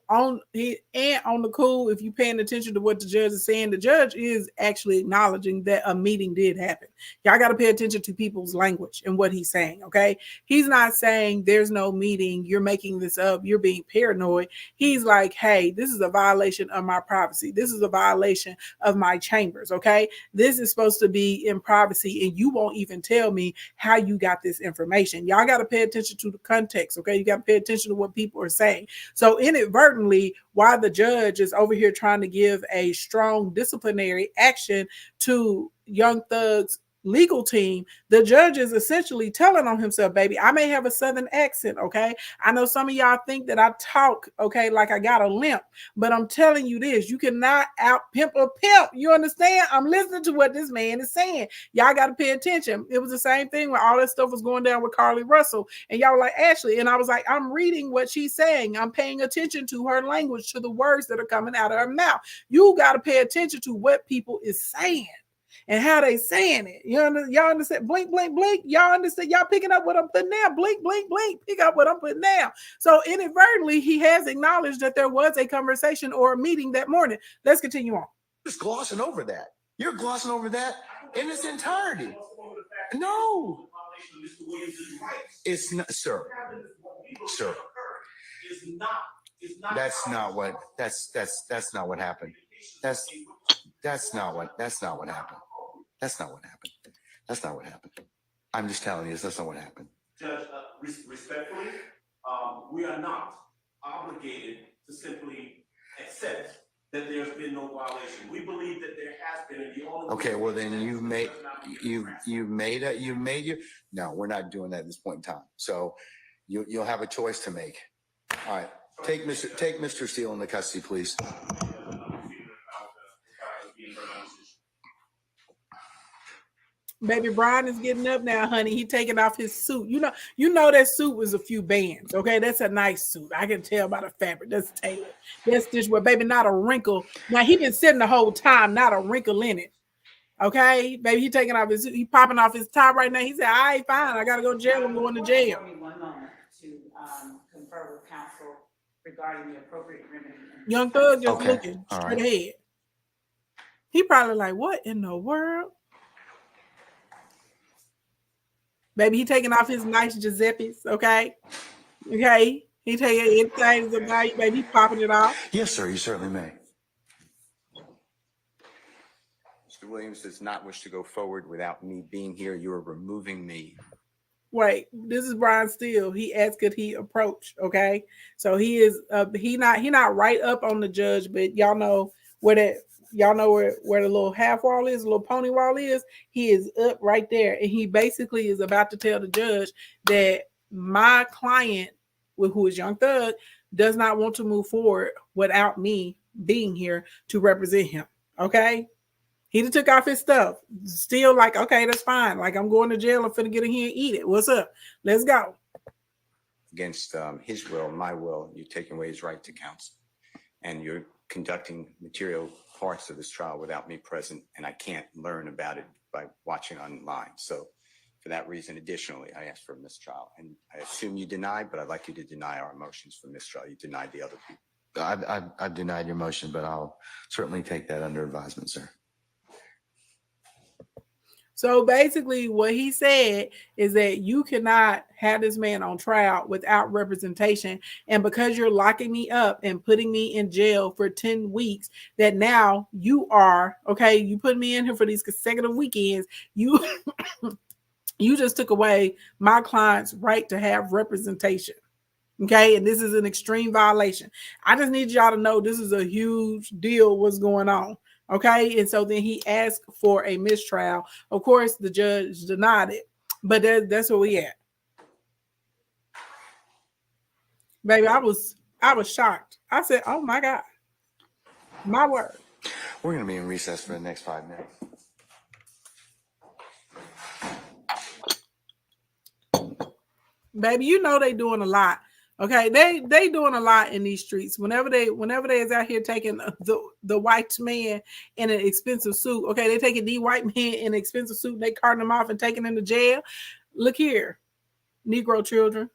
the cool, if you're paying attention to what the judge is saying, the judge is actually acknowledging that a meeting did happen. Y'all got to pay attention to people's language and what he's saying, okay? He's not saying there's no meeting, you're making this up, you're being paranoid. He's like, hey, this is a violation of my privacy. This is a violation of my chambers, okay? This is supposed to be in privacy, and you won't even tell me how you got this information. Y'all got to pay attention to the context, okay? You got to pay attention to what people are saying. So inadvertently, while the judge is over here trying to give a strong disciplinary action to Young Thug's legal team, the judge is essentially telling on himself, baby, I may have a Southern accent, okay? I know some of y'all think that I talk, okay, like I got a limp, but I'm telling you this, you cannot out pimp a pimp. You understand? I'm listening to what this man is saying. Y'all got to pay attention. It was the same thing when all that stuff was going down with Carly Russell, and y'all were like, Ashley, and I was like, I'm reading what she's saying. I'm paying attention to her language, to the words that are coming out of her mouth. You got to pay attention to what people is saying and how they saying it. Y'all understand? Blink, blink, blink. Y'all understand? Y'all picking up what I'm putting down. Blink, blink, blink. Pick up what I'm putting down. So inadvertently, he has acknowledged that there was a conversation or a meeting that morning. Let's continue on. Just glossing over that. You're glossing over that in its entirety. No. It's not, sir. Sir. That's not what happened. That's not what happened. That's not what happened. I'm just telling you, that's not what happened. Judge, respectfully, we are not obligated to simply accept that there's been no violation. We believe that there has been, and the only okay. Well, then no, we're not doing that at this point in time. So you'll have a choice to make. All right, take Mr. Steele into custody, please. Baby Brian is getting up now, honey. He taking off his suit. You know that suit was a few bands. Okay, that's a nice suit. I can tell by the fabric. That's tailored. That's stitchwear, baby. Not a wrinkle. Now he been sitting the whole time. Not a wrinkle in it. Okay, baby. He taking off his suit. He popping off his top right now. He said, "I ain't fine. I gotta go to jail. I'm going to jail." Give me 1 moment to confer with counsel regarding the appropriate remedy. Young Thug just looking straight ahead. He probably like, what in the world? Baby, he taking off his nice Giuseppe's, okay? Okay? He taking anything about you, baby. He popping it off. Yes, sir. You certainly may. Mr. Williams does not wish to go forward without me being here. You are removing me. Wait, this is Brian Steele. He asked could he approach, okay? So he is he not right up on the judge, but y'all know where the little half wall is, the little pony wall is. He is up right there, and he basically is about to tell the judge that my client, who is Young Thug, does not want to move forward without me being here to represent him. Okay, he just took off his stuff. Still like, okay, that's fine. Like, I'm going to jail. I'm finna get in here and eat it. What's up? Let's go. Against his will, my will, you're taking away his right to counsel, and you're conducting material parts of this trial without me present, and I can't learn about it by watching online. So for that reason, additionally, I asked for a mistrial, and I assume you denied, but I'd like you to deny our motions for mistrial. You denied the other people. I've denied your motion, but I'll certainly take that under advisement, sir. So basically what he said is that you cannot have this man on trial without representation. And because you're locking me up and putting me in jail for 10 weeks, that now you are, okay, you put me in here for these consecutive weekends, you you just took away my client's right to have representation. Okay, and this is an extreme violation. I just need y'all to know this is a huge deal what's going on. Okay, and so then he asked for a mistrial. Of course, the judge denied it, but that's where we at. Baby, I was shocked. I said, oh my God. My word. We're going to be in recess for the next 5 minutes. Baby, you know they doing a lot. Okay, they doing a lot in these streets. Whenever they is out here taking the white man in an expensive suit. Okay, they taking the white man in an expensive suit. And they carting them off and taking them to jail. Look here, Negro children.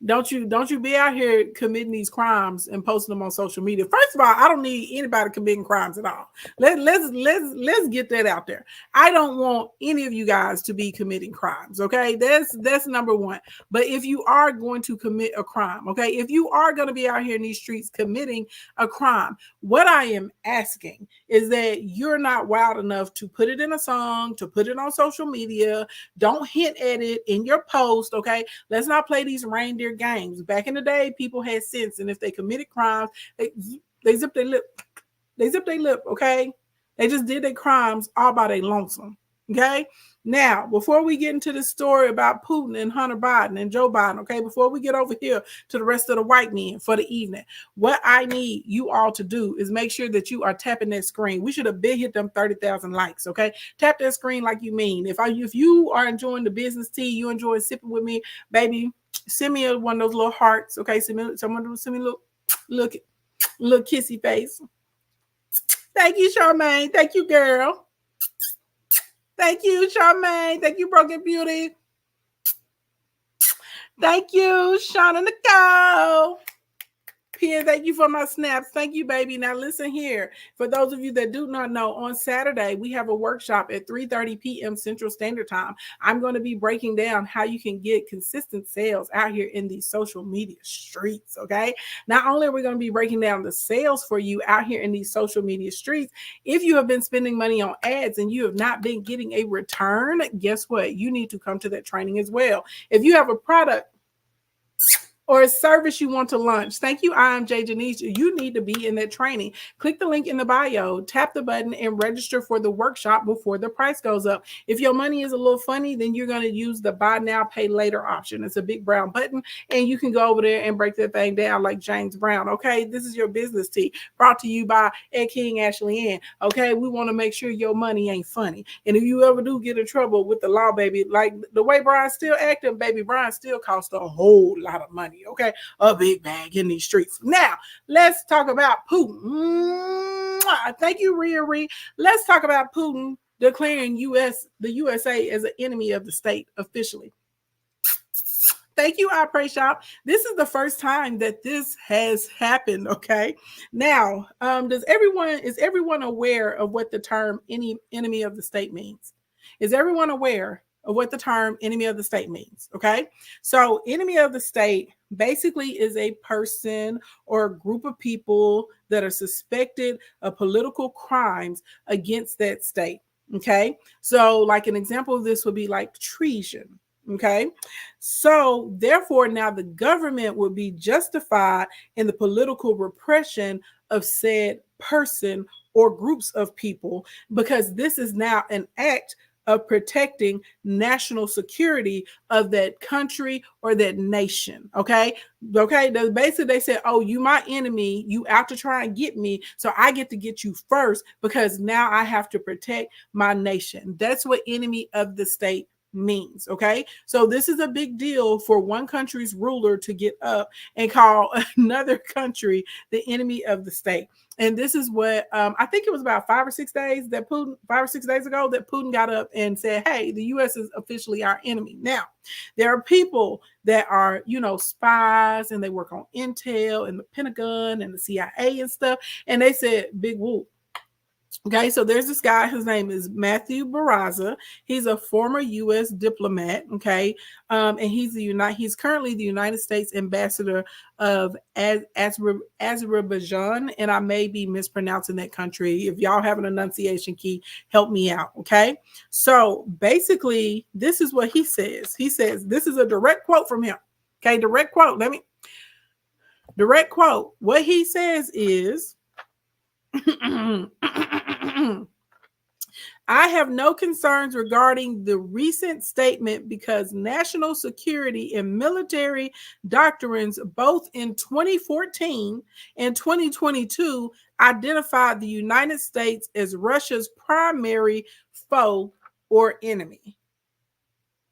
Don't you be out here committing these crimes and posting them on social media. First of all, I don't need anybody committing crimes at all. Let's get that out there. I don't want any of you guys to be committing crimes. Okay, that's number one. But if you are going to commit a crime, okay, if you are going to be out here in these streets committing a crime, what I am asking is that you're not wild enough to put it in a song, to put it on social media. Don't hint at it in your post. Okay, let's not play these reindeer games. Back in the day, people had sense, and if they committed crimes, they zip their lip. They zip their lip, okay? They just did their crimes all by their lonesome, okay? Now, before we get into the story about Putin and Hunter Biden and Joe Biden, okay, before we get over here to the rest of the white men for the evening, what I need you all to do is make sure that you are tapping that screen. We should have been hit them 30,000 likes, okay? Tap that screen like you mean. If you are enjoying the business tea, you enjoy sipping with me, baby, send me one of those little hearts, okay? Someone send me a little kissy face. Thank you, Charmaine. Thank you, girl. Thank you, Charmaine. Thank you, Broken Beauty. Thank you, Shauna Nicole. Pierre, thank you for my snaps. Thank you, baby. Now listen here. For those of you that do not know, on Saturday, we have a workshop at 3:30 p.m. Central Standard Time. I'm going to be breaking down how you can get consistent sales out here in these social media streets, okay? Not only are we going to be breaking down the sales for you out here in these social media streets, if you have been spending money on ads and you have not been getting a return, guess what? You need to come to that training as well. If you have a product or a service you want to launch, thank you, IMJ Janice, you need to be in that training. Click the link in the bio, tap the button, and register for the workshop before the price goes up. If your money is a little funny, then you're going to use the buy now, pay later option. It's a big brown button, and you can go over there and break that thing down like James Brown. Okay, this is your business tea, brought to you by Ed King, Ashley Ann. Okay, we want to make sure your money ain't funny. And if you ever do get in trouble with the law, baby, like the way Brian's still acting, baby, Brian still costs a whole lot of money. Okay, a big bag in these streets. Now, let's talk about Putin. Thank you, Rhea Ree. Let's talk about Putin declaring the USA as an enemy of the state officially. Thank you, I Pray Shop. This is the first time that this has happened. Okay. Now, is everyone aware of what the term enemy of the state means? Is everyone aware of what the term enemy of the state means? Okay. So enemy of the state basically is a person or a group of people that are suspected of political crimes against that state. Okay. So like an example of this would be like treason. Okay. So therefore, now the government would be justified in the political repression of said person or groups of people, because this is now an act of protecting national security of that country or that nation. Okay. Basically, they said, oh, you my enemy, you out to try and get me, so I get to get you first because now I have to protect my nation. That's what enemy of the state means. Okay, so this is a big deal for one country's ruler to get up and call another country the enemy of the state. And this is what I think it was about 5 or 6 days ago that Putin got up and said, hey, the U.S. is officially our enemy. Now, there are people that are, spies, and they work on Intel and the Pentagon and the CIA and stuff. And they said, big whoop. Okay, so there's this guy, his name is Matthew Barraza. He's a former U.S. diplomat, okay, and he's currently the United States ambassador of Azerbaijan, and I may be mispronouncing that country. If y'all have an enunciation key, help me out, okay? So basically, this is what he says. He says, this is a direct quote from him. Okay, direct quote. Direct quote. What he says is, I have no concerns regarding the recent statement because national security and military doctrines, both in 2014 and 2022, identified the United States as Russia's primary foe or enemy.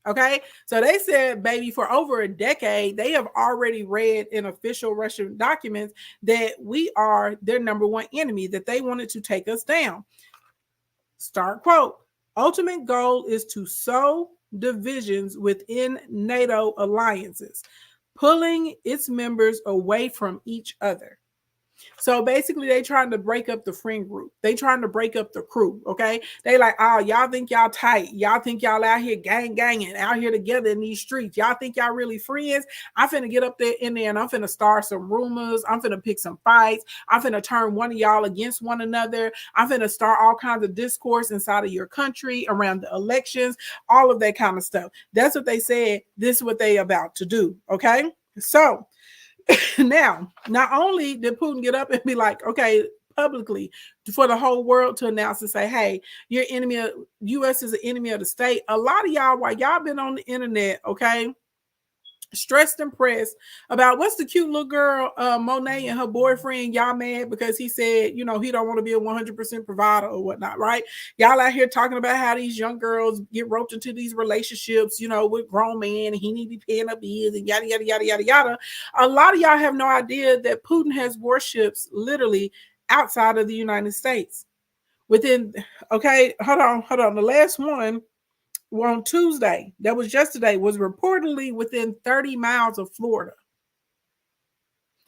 Okay, so they said, baby, for over a decade, they have already read in official Russian documents that we are their number one enemy, that they wanted to take us down. Start quote. Ultimate goal is to sow divisions within NATO alliances, pulling its members away from each other. So basically, they trying to break up the friend group. They trying to break up the crew. Okay, they like, oh, y'all think y'all tight. Y'all think y'all out here ganging, out here together in these streets. Y'all think y'all really friends. I'm finna get up there in there and I'm finna start some rumors. I'm finna pick some fights. I'm finna turn one of y'all against one another. I'm finna start all kinds of discourse inside of your country around the elections, all of that kind of stuff. That's what they said. This is what they about to do. Okay, so now, not only did Putin get up and be like, okay, publicly for the whole world to announce and say, hey, your enemy of U.S. is an enemy of the state. A lot of y'all, while y'all been on the internet, okay, stressed and pressed about what's the cute little girl, Monet and her boyfriend, y'all mad because he said, you know, he don't want to be a 100% provider or whatnot, right? Y'all out here talking about how these young girls get roped into these relationships, you know, with grown men, and he need to be paying up bills and yada, yada, yada, yada, yada. A lot of y'all have no idea that Putin has warships literally outside of the United States. Within, okay, hold on. The last one on Tuesday, that was yesterday, was reportedly within 30 miles of Florida.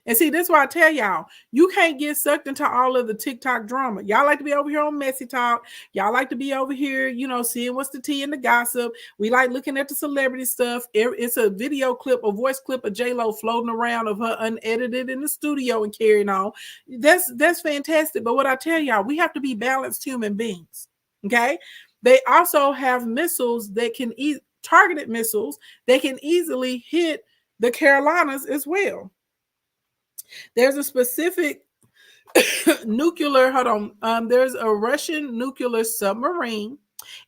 And see, this is why I tell y'all, you can't get sucked into all of the TikTok drama. Y'all like to be over here on Messy Talk. Y'all like to be over here, you know, seeing what's the tea and the gossip. We like looking at the celebrity stuff. It's a video clip, a voice clip of J-Lo floating around of her unedited in the studio and carrying on. That's fantastic. But what I tell y'all, we have to be balanced human beings. Okay? They also have missiles that can targeted missiles that can easily hit the Carolinas as well. There's a specific nuclear, there's a Russian nuclear submarine,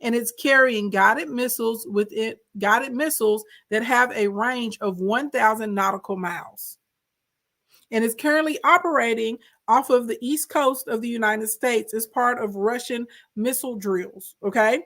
and it's carrying guided missiles that have a range of 1,000 nautical miles. And it's currently operating off of the east coast of the United States as part of Russian missile drills. Okay.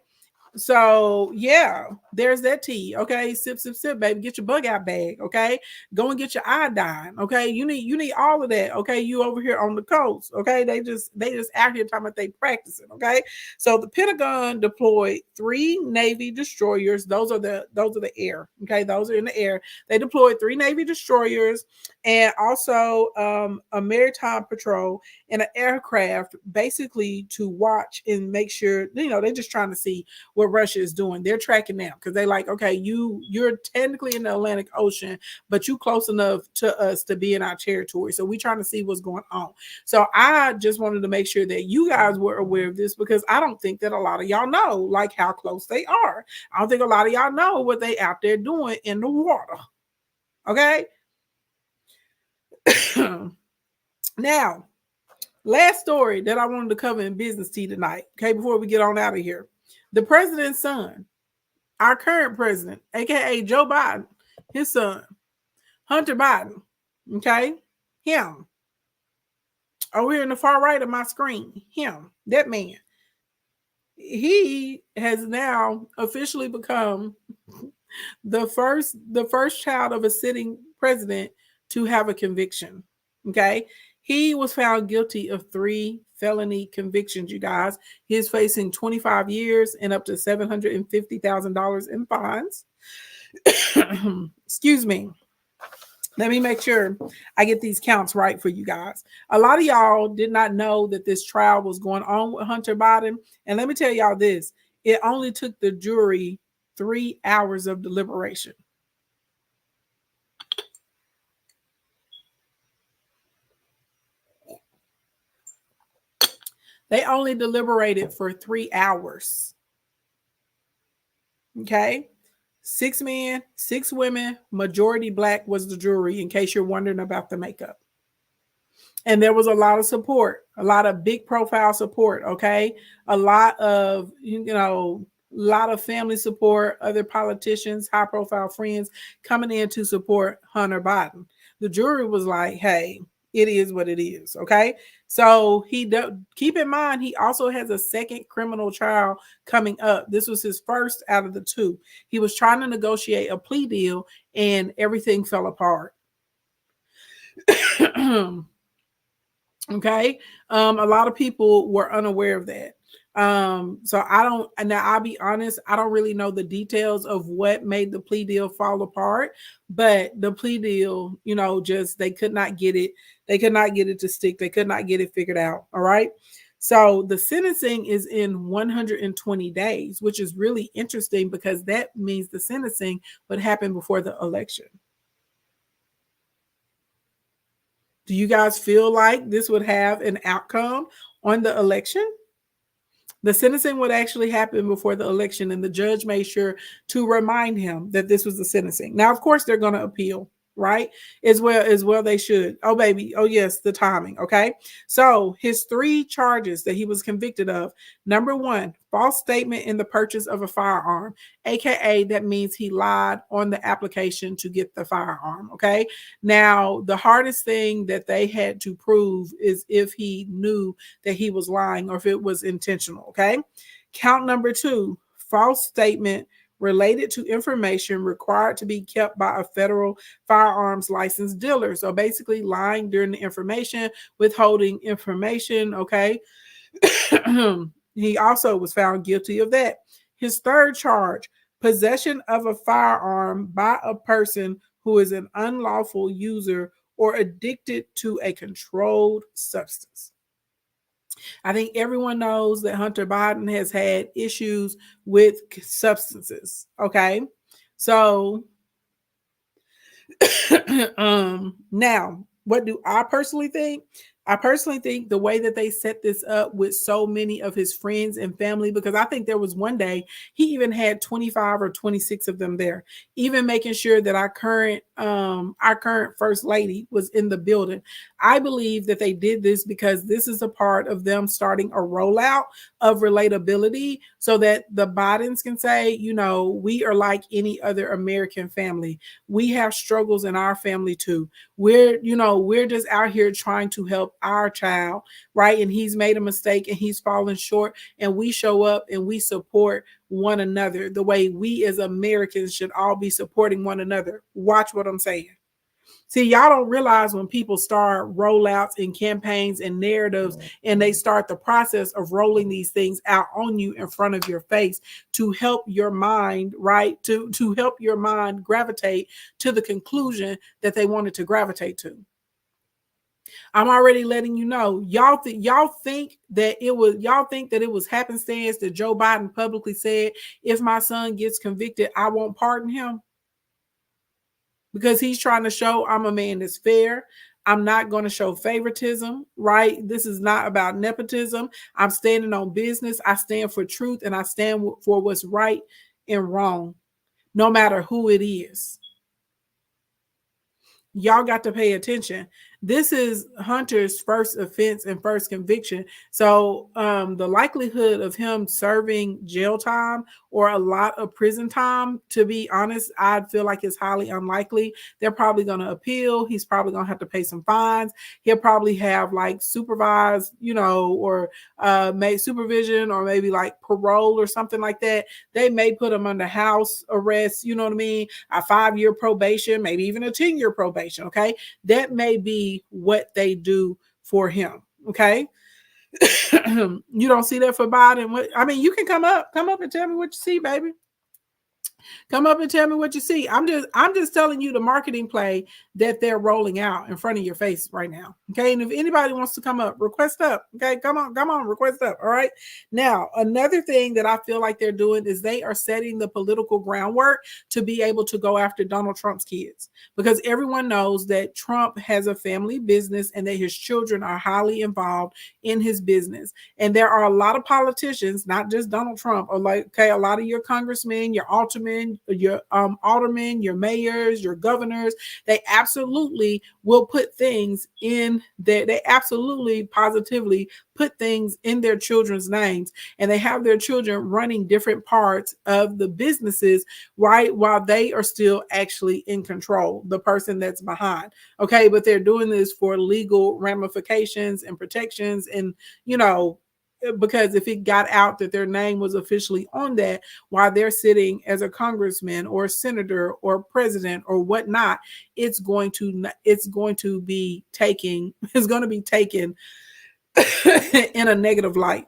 So yeah, there's that tea. Okay, sip, baby. Get your bug out bag. Okay, go and get your iodine. Okay, you need all of that. Okay, you over here on the coast. Okay, they just out here talking about they practicing. Okay, so the Pentagon deployed 3 Navy destroyers. Those are the air. Okay, those are in the air. They deployed 3 Navy destroyers and also a maritime patrol and an aircraft, basically to watch and make sure, you know, they're just trying to see what Russia is doing. They're tracking them because they like, okay, you're technically in the Atlantic Ocean, but you close enough to us to be in our territory. So we're trying to see what's going on. So I just wanted to make sure that you guys were aware of this, because I don't think that a lot of y'all know like how close they are. I don't think a lot of y'all know what they out there doing in the water. Okay. Now, last story that I wanted to cover in Business Tea tonight, okay, before we get on out of here. The president's son, our current president, aka Joe Biden, his son, Hunter Biden, okay, him, over here in the far right of my screen, him, that man, he has now officially become the first child of a sitting president to have a conviction. Okay, he was found guilty of 3 felony convictions, you guys. He's facing 25 years and up to $750,000 in fines. Excuse me. Let me make sure I get these counts right for you guys. A lot of y'all did not know that this trial was going on with Hunter Biden. And let me tell y'all this, it only took the jury 3 hours of deliberation. They only deliberated for 3 hours. Okay. 6 men, 6 women, majority black was the jury, in case you're wondering about the makeup. And there was a lot of support, a lot of big profile support, okay? A lot of, a lot of family support, other politicians, high profile friends coming in to support Hunter Biden. The jury was like, hey, it is what it is, okay? So keep in mind, he also has a second criminal trial coming up. This was his first out of the 2. He was trying to negotiate a plea deal and everything fell apart. Okay. A lot of people were unaware of that. So I'll be honest, I don't really know the details of what made the plea deal fall apart, but the plea deal, just they could not get it. They could not get it to stick. They could not get it figured out. All right. So the sentencing is in 120 days, which is really interesting because that means the sentencing would happen before the election. Do you guys feel like this would have an outcome on the election? The sentencing would actually happen before the election, and the judge made sure to remind him that this was the sentencing. Now, of course, they're going to appeal, right? As well they should. Oh, baby. Oh, yes, the timing. Okay. So his 3 charges that he was convicted of. Number 1, false statement in the purchase of a firearm, aka that means he lied on the application to get the firearm. Okay. Now, the hardest thing that they had to prove is if he knew that he was lying or if it was intentional. Okay. Count number 2, false statement related to information required to be kept by a federal firearms licensed dealer. So basically lying during the information, withholding information. Okay. He also was found guilty of that. His 3rd charge, possession of a firearm by a person who is an unlawful user or addicted to a controlled substance. I think everyone knows that Hunter Biden has had issues with substances. Okay. So now, what do I personally think? I personally think the way that they set this up with so many of his friends and family, because I think there was one day he even had 25 or 26 of them there, even making sure that our current first lady was in the building. I believe that they did this because this is a part of them starting a rollout of relatability so that the Bidens can say, we are like any other American family. We have struggles in our family too. We're just out here trying to help our child, right? And he's made a mistake and he's fallen short, and we show up and we support one another the way we as Americans should all be supporting one another. Watch what I'm saying. See, y'all don't realize when people start rollouts and campaigns and narratives, and they start the process of rolling these things out on you in front of your face to help your mind, right? To help your mind gravitate to the conclusion that they wanted to gravitate to. I'm already letting you know. Y'all think that it was happenstance that Joe Biden publicly said, if my son gets convicted, I won't pardon him? Because he's trying to show I'm a man that's fair. I'm not going to show favoritism, right? This is not about nepotism. I'm standing on business. I stand for truth, and I stand for what's right and wrong, no matter who it is. Y'all got to pay attention. This is Hunter's first offense and first conviction. So the likelihood of him serving jail time or a lot of prison time, to be honest, I feel like it's highly unlikely. They're probably going to appeal. He's probably going to have to pay some fines. He'll probably have like supervised, or make supervision or maybe like parole or something like that. They may put him under house arrest, you know what I mean? A 5-year probation, maybe even a 10-year probation. Okay. That may be what they do for him. Okay. You don't see that for Biden. I mean, you can come up and tell me what you see, baby. Come up and tell me what you see. I'm just telling you the marketing play that they're rolling out in front of your face right now. Okay. And if anybody wants to come up, request up. Okay. Come on, request up. All right. Now, another thing that I feel like they're doing is they are setting the political groundwork to be able to go after Donald Trump's kids, because everyone knows that Trump has a family business and that his children are highly involved in his business. And there are a lot of politicians, not just Donald Trump, or a lot of your congressmen, your aldermen, congressmen, your aldermen, your mayors, your governors. They absolutely will put things in there. They absolutely positively put things in their children's names, and they have their children running different parts of the businesses, right, while they are still actually in control, the person that's behind. Okay, but they're doing this for legal ramifications and protections, and because if it got out that their name was officially on that while they're sitting as a congressman or a senator or president or whatnot, it's going to be taken in a negative light.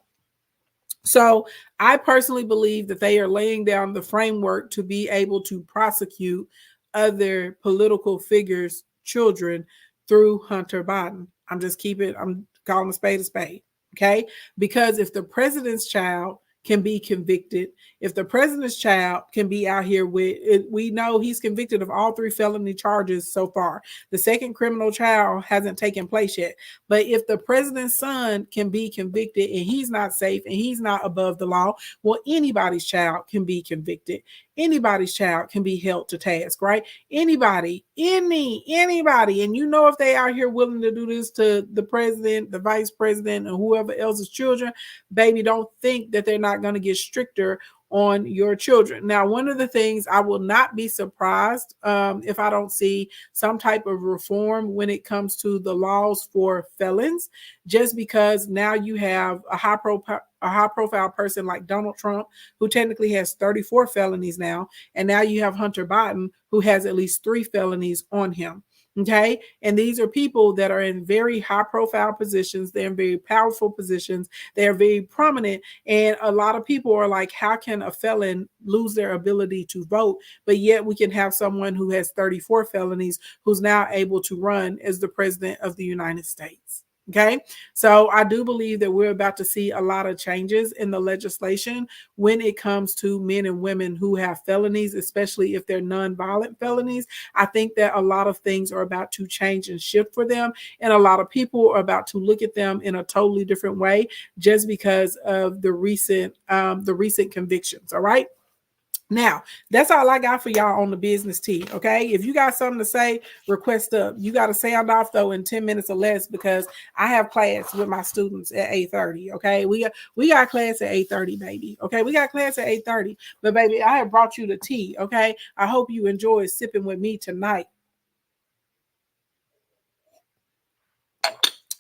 So I personally believe that they are laying down the framework to be able to prosecute other political figures' children through Hunter Biden. I'm calling a spade a spade. Okay. Because if the president's child can be convicted, if the president's child can be out here with it, we know he's convicted of all 3 felony charges so far. The second criminal trial hasn't taken place yet. But if the president's son can be convicted and he's not safe and he's not above the law, well, anybody's child can be convicted. Anybody's child can be held to task, right? Anybody. And if they out here willing to do this to the president, the vice president, and whoever else's children, baby, don't think that they're not going to get stricter on your children. Now, one of the things, I will not be surprised if I don't see some type of reform when it comes to the laws for felons, just because now you have a high profile person like Donald Trump, who technically has 34 felonies now. And now you have Hunter Biden, who has at least 3 felonies on him. Okay. And these are people that are in very high profile positions. They're in very powerful positions. They're very prominent. And a lot of people are like, how can a felon lose their ability to vote? But yet we can have someone who has 34 felonies who's now able to run as the president of the United States. Okay, so I do believe that we're about to see a lot of changes in the legislation when it comes to men and women who have felonies, especially if they're nonviolent felonies. I think that a lot of things are about to change and shift for them, and a lot of people are about to look at them in a totally different way just because of the recent convictions. All right. Now, that's all I got for y'all on the business tea. Okay. If you got something to say, request up. You got to sound off though in 10 minutes or less, because I have class with my students at 8:30. Okay. We got class at 8:30, baby. Okay. We got class at 8:30. But baby, I have brought you the tea. Okay. I hope you enjoy sipping with me tonight.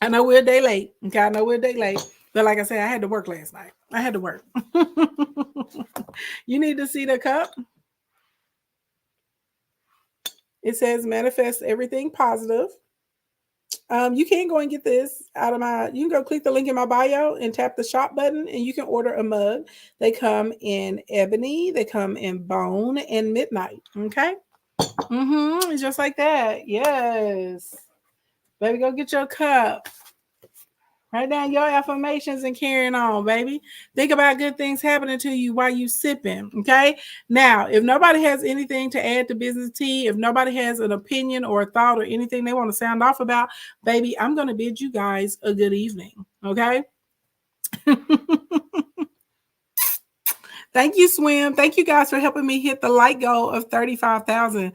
I know we're a day late. Okay. I know we're a day late. But like I said, I had to work last night. I had to work. You need to see the cup. It says manifest everything positive. You can go and get this out of you can go click the link in my bio and tap the shop button, and you can order a mug. They come in ebony, they come in bone, and midnight. Okay. It's just like that. Yes. Baby, go get your cup. Write down your affirmations and carrying on, baby. Think about good things happening to you while you sipping, okay? Now, if nobody has anything to add to business tea, if nobody has an opinion or a thought or anything they want to sound off about, baby, I'm going to bid you guys a good evening, okay? Thank you, Swim. Thank you guys for helping me hit the like goal of 35,000.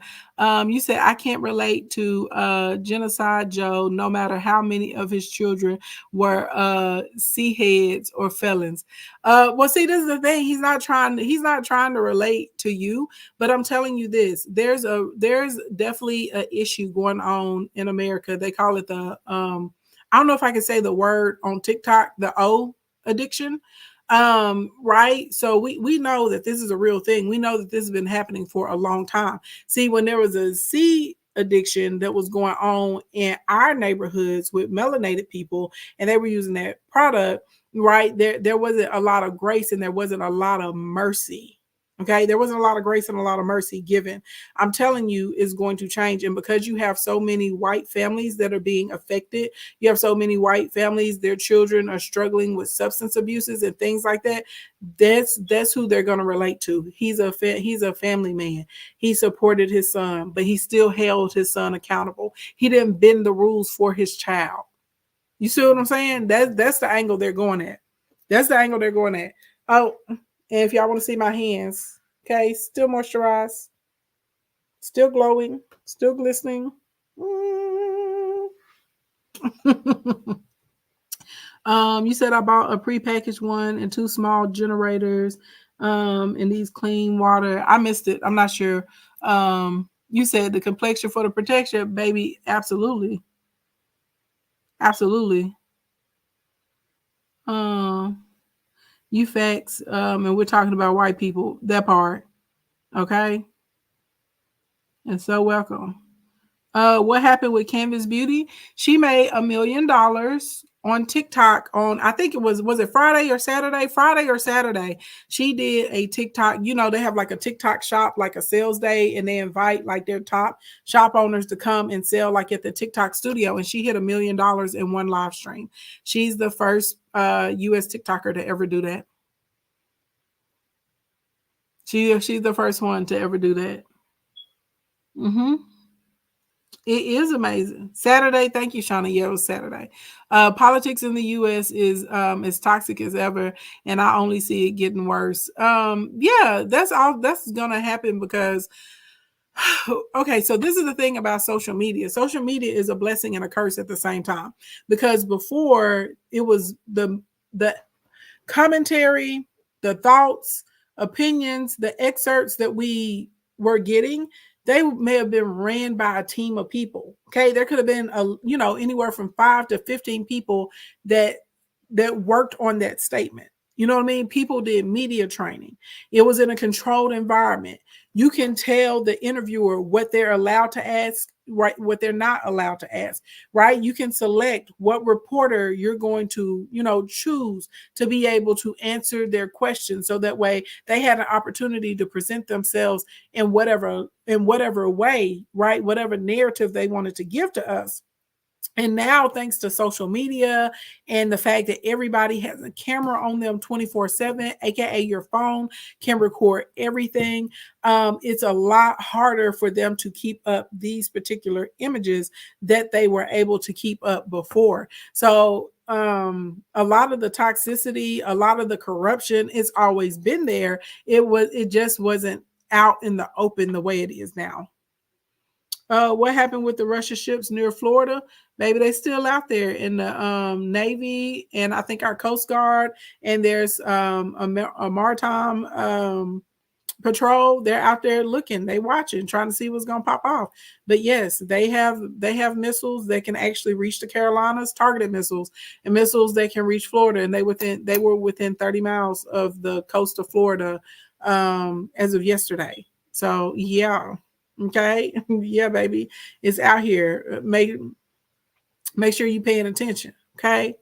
You said I can't relate to Genocide Joe, no matter how many of his children were sea heads or felons. Well, see, this is the thing. He's not trying to relate to you, but I'm telling you this. There's definitely an issue going on in America. They call it the I don't know if I can say the word on TikTok, the O addiction. Right. So we know that this is a real thing. We know that this has been happening for a long time. See, when there was a C addiction that was going on in our neighborhoods with melanated people, and they were using that product, right, there wasn't a lot of grace and there wasn't a lot of mercy. Okay, there wasn't a lot of grace and a lot of mercy given. I'm telling you, it's going to change. And because you have so many white families that are being affected, you have so many white families, their children are struggling with substance abuses and things like that. That's who they're going to relate to. He's a family man. He supported his son, but he still held his son accountable. He didn't bend the rules for his child. You see what I'm saying? That's the angle they're going at. That's the angle they're going at. Oh, and if y'all want to see my hands, Okay, still moisturized, still glowing, still glistening. You said I bought a prepackaged one and 2 small generators in these clean water. I missed it. I'm not sure. You said the complexion for the protection, baby. Absolutely. Absolutely. You facts. And we're talking about white people. That part. Okay. And so welcome. What happened with Canvas Beauty? She made $1 million on TikTok on, I think it was it Friday or Saturday? Friday or Saturday. She did a TikTok, you know, they have like a TikTok shop, like a sales day, and they invite like their top shop owners to come and sell like at the TikTok studio. And she hit $1 million in one live stream. She's the first US TikToker to ever do that. She's the first one to ever do that. It is amazing. Saturday, thank you, Shauna. Yeah, it was Saturday. Politics in the U.S. is as toxic as ever, and I only see it getting worse. Yeah, that's all. That's gonna happen because. Okay, so this is the thing about social media. Social media is a blessing and a curse at the same time, because before it was the commentary, the thoughts, opinions, the excerpts that we were getting, they may have been ran by a team of people. Okay, there could have been anywhere from 5 to 15 people that worked on that statement. You know what I mean? People did media training. It was in a controlled environment. You can tell the interviewer what they're allowed to ask, right? What they're not allowed to ask, right? You can select what reporter you're going to, choose to be able to answer their questions. So that way they had an opportunity to present themselves in whatever way, right? Whatever narrative they wanted to give to us. And now, thanks to social media and the fact that everybody has a camera on them 24/7, aka your phone can record everything, it's a lot harder for them to keep up these particular images that they were able to keep up before. So a lot of the toxicity, a lot of the corruption, it's always been there. It just wasn't out in the open the way it is now. What happened with the Russia ships near Florida? Maybe they're still out there in the Navy, and I think our Coast Guard, and there's a maritime patrol. They're out there looking, they watching, trying to see what's gonna pop off. But yes, they have missiles that can actually reach the Carolinas, targeted missiles, and missiles that can reach Florida. And they were within 30 miles of the coast of Florida as of yesterday. So yeah. Okay. Yeah, baby. It's out here. Make sure you're paying attention. Okay.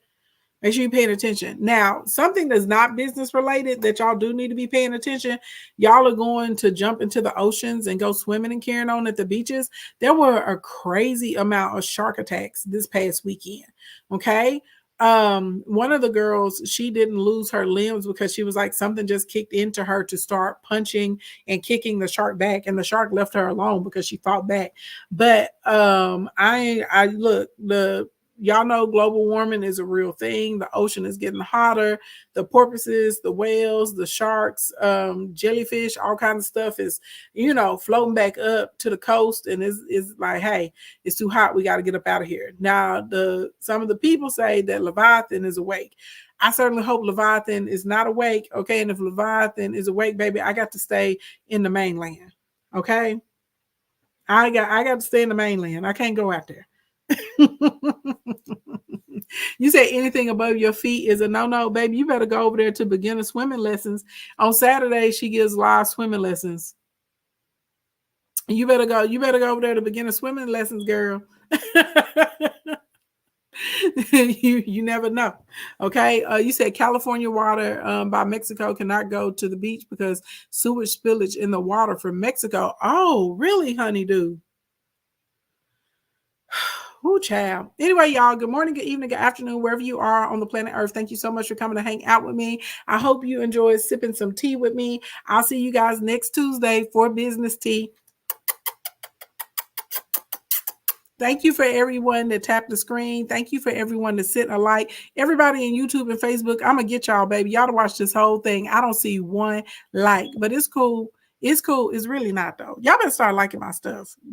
Make sure you're paying attention. Now, something that's not business related that y'all do need to be paying attention. Y'all are going to jump into the oceans and go swimming and carrying on at the beaches. There were a crazy amount of shark attacks this past weekend. Okay. One of the girls, she didn't lose her limbs because she was like, something just kicked into her to start punching and kicking the shark back, and the shark left her alone because she fought back. But I look, y'all know global warming is a real thing. The ocean is getting hotter. The porpoises, the whales, the sharks, jellyfish, all kinds of stuff is, floating back up to the coast, and is like, hey, it's too hot. We got to get up out of here. Now, some of the people say that Leviathan is awake. I certainly hope Leviathan is not awake. Okay, and if Leviathan is awake, baby, I got to stay in the mainland. Okay, I got to stay in the mainland. I can't go out there. You say anything above your feet is a no, baby. You better go over there to beginner swimming lessons. On Saturday, she gives live swimming lessons. You better go over there to beginner swimming lessons, girl. You never know. Okay. You said California water by Mexico cannot go to the beach because sewage spillage in the water from Mexico. Oh, really, honeydew? Ooh, child. Anyway, y'all, good morning, good evening, good afternoon, wherever you are on the planet Earth. Thank you so much for coming to hang out with me. I hope you enjoy sipping some tea with me. I'll see you guys next Tuesday for Business Tea. Thank you for everyone that tapped the screen. Thank you for everyone that sent a like. Everybody in YouTube and Facebook, I'm going to get y'all, baby. Y'all to watch this whole thing. I don't see one like, but it's cool. It's cool. It's really not though. Y'all better start liking my stuff.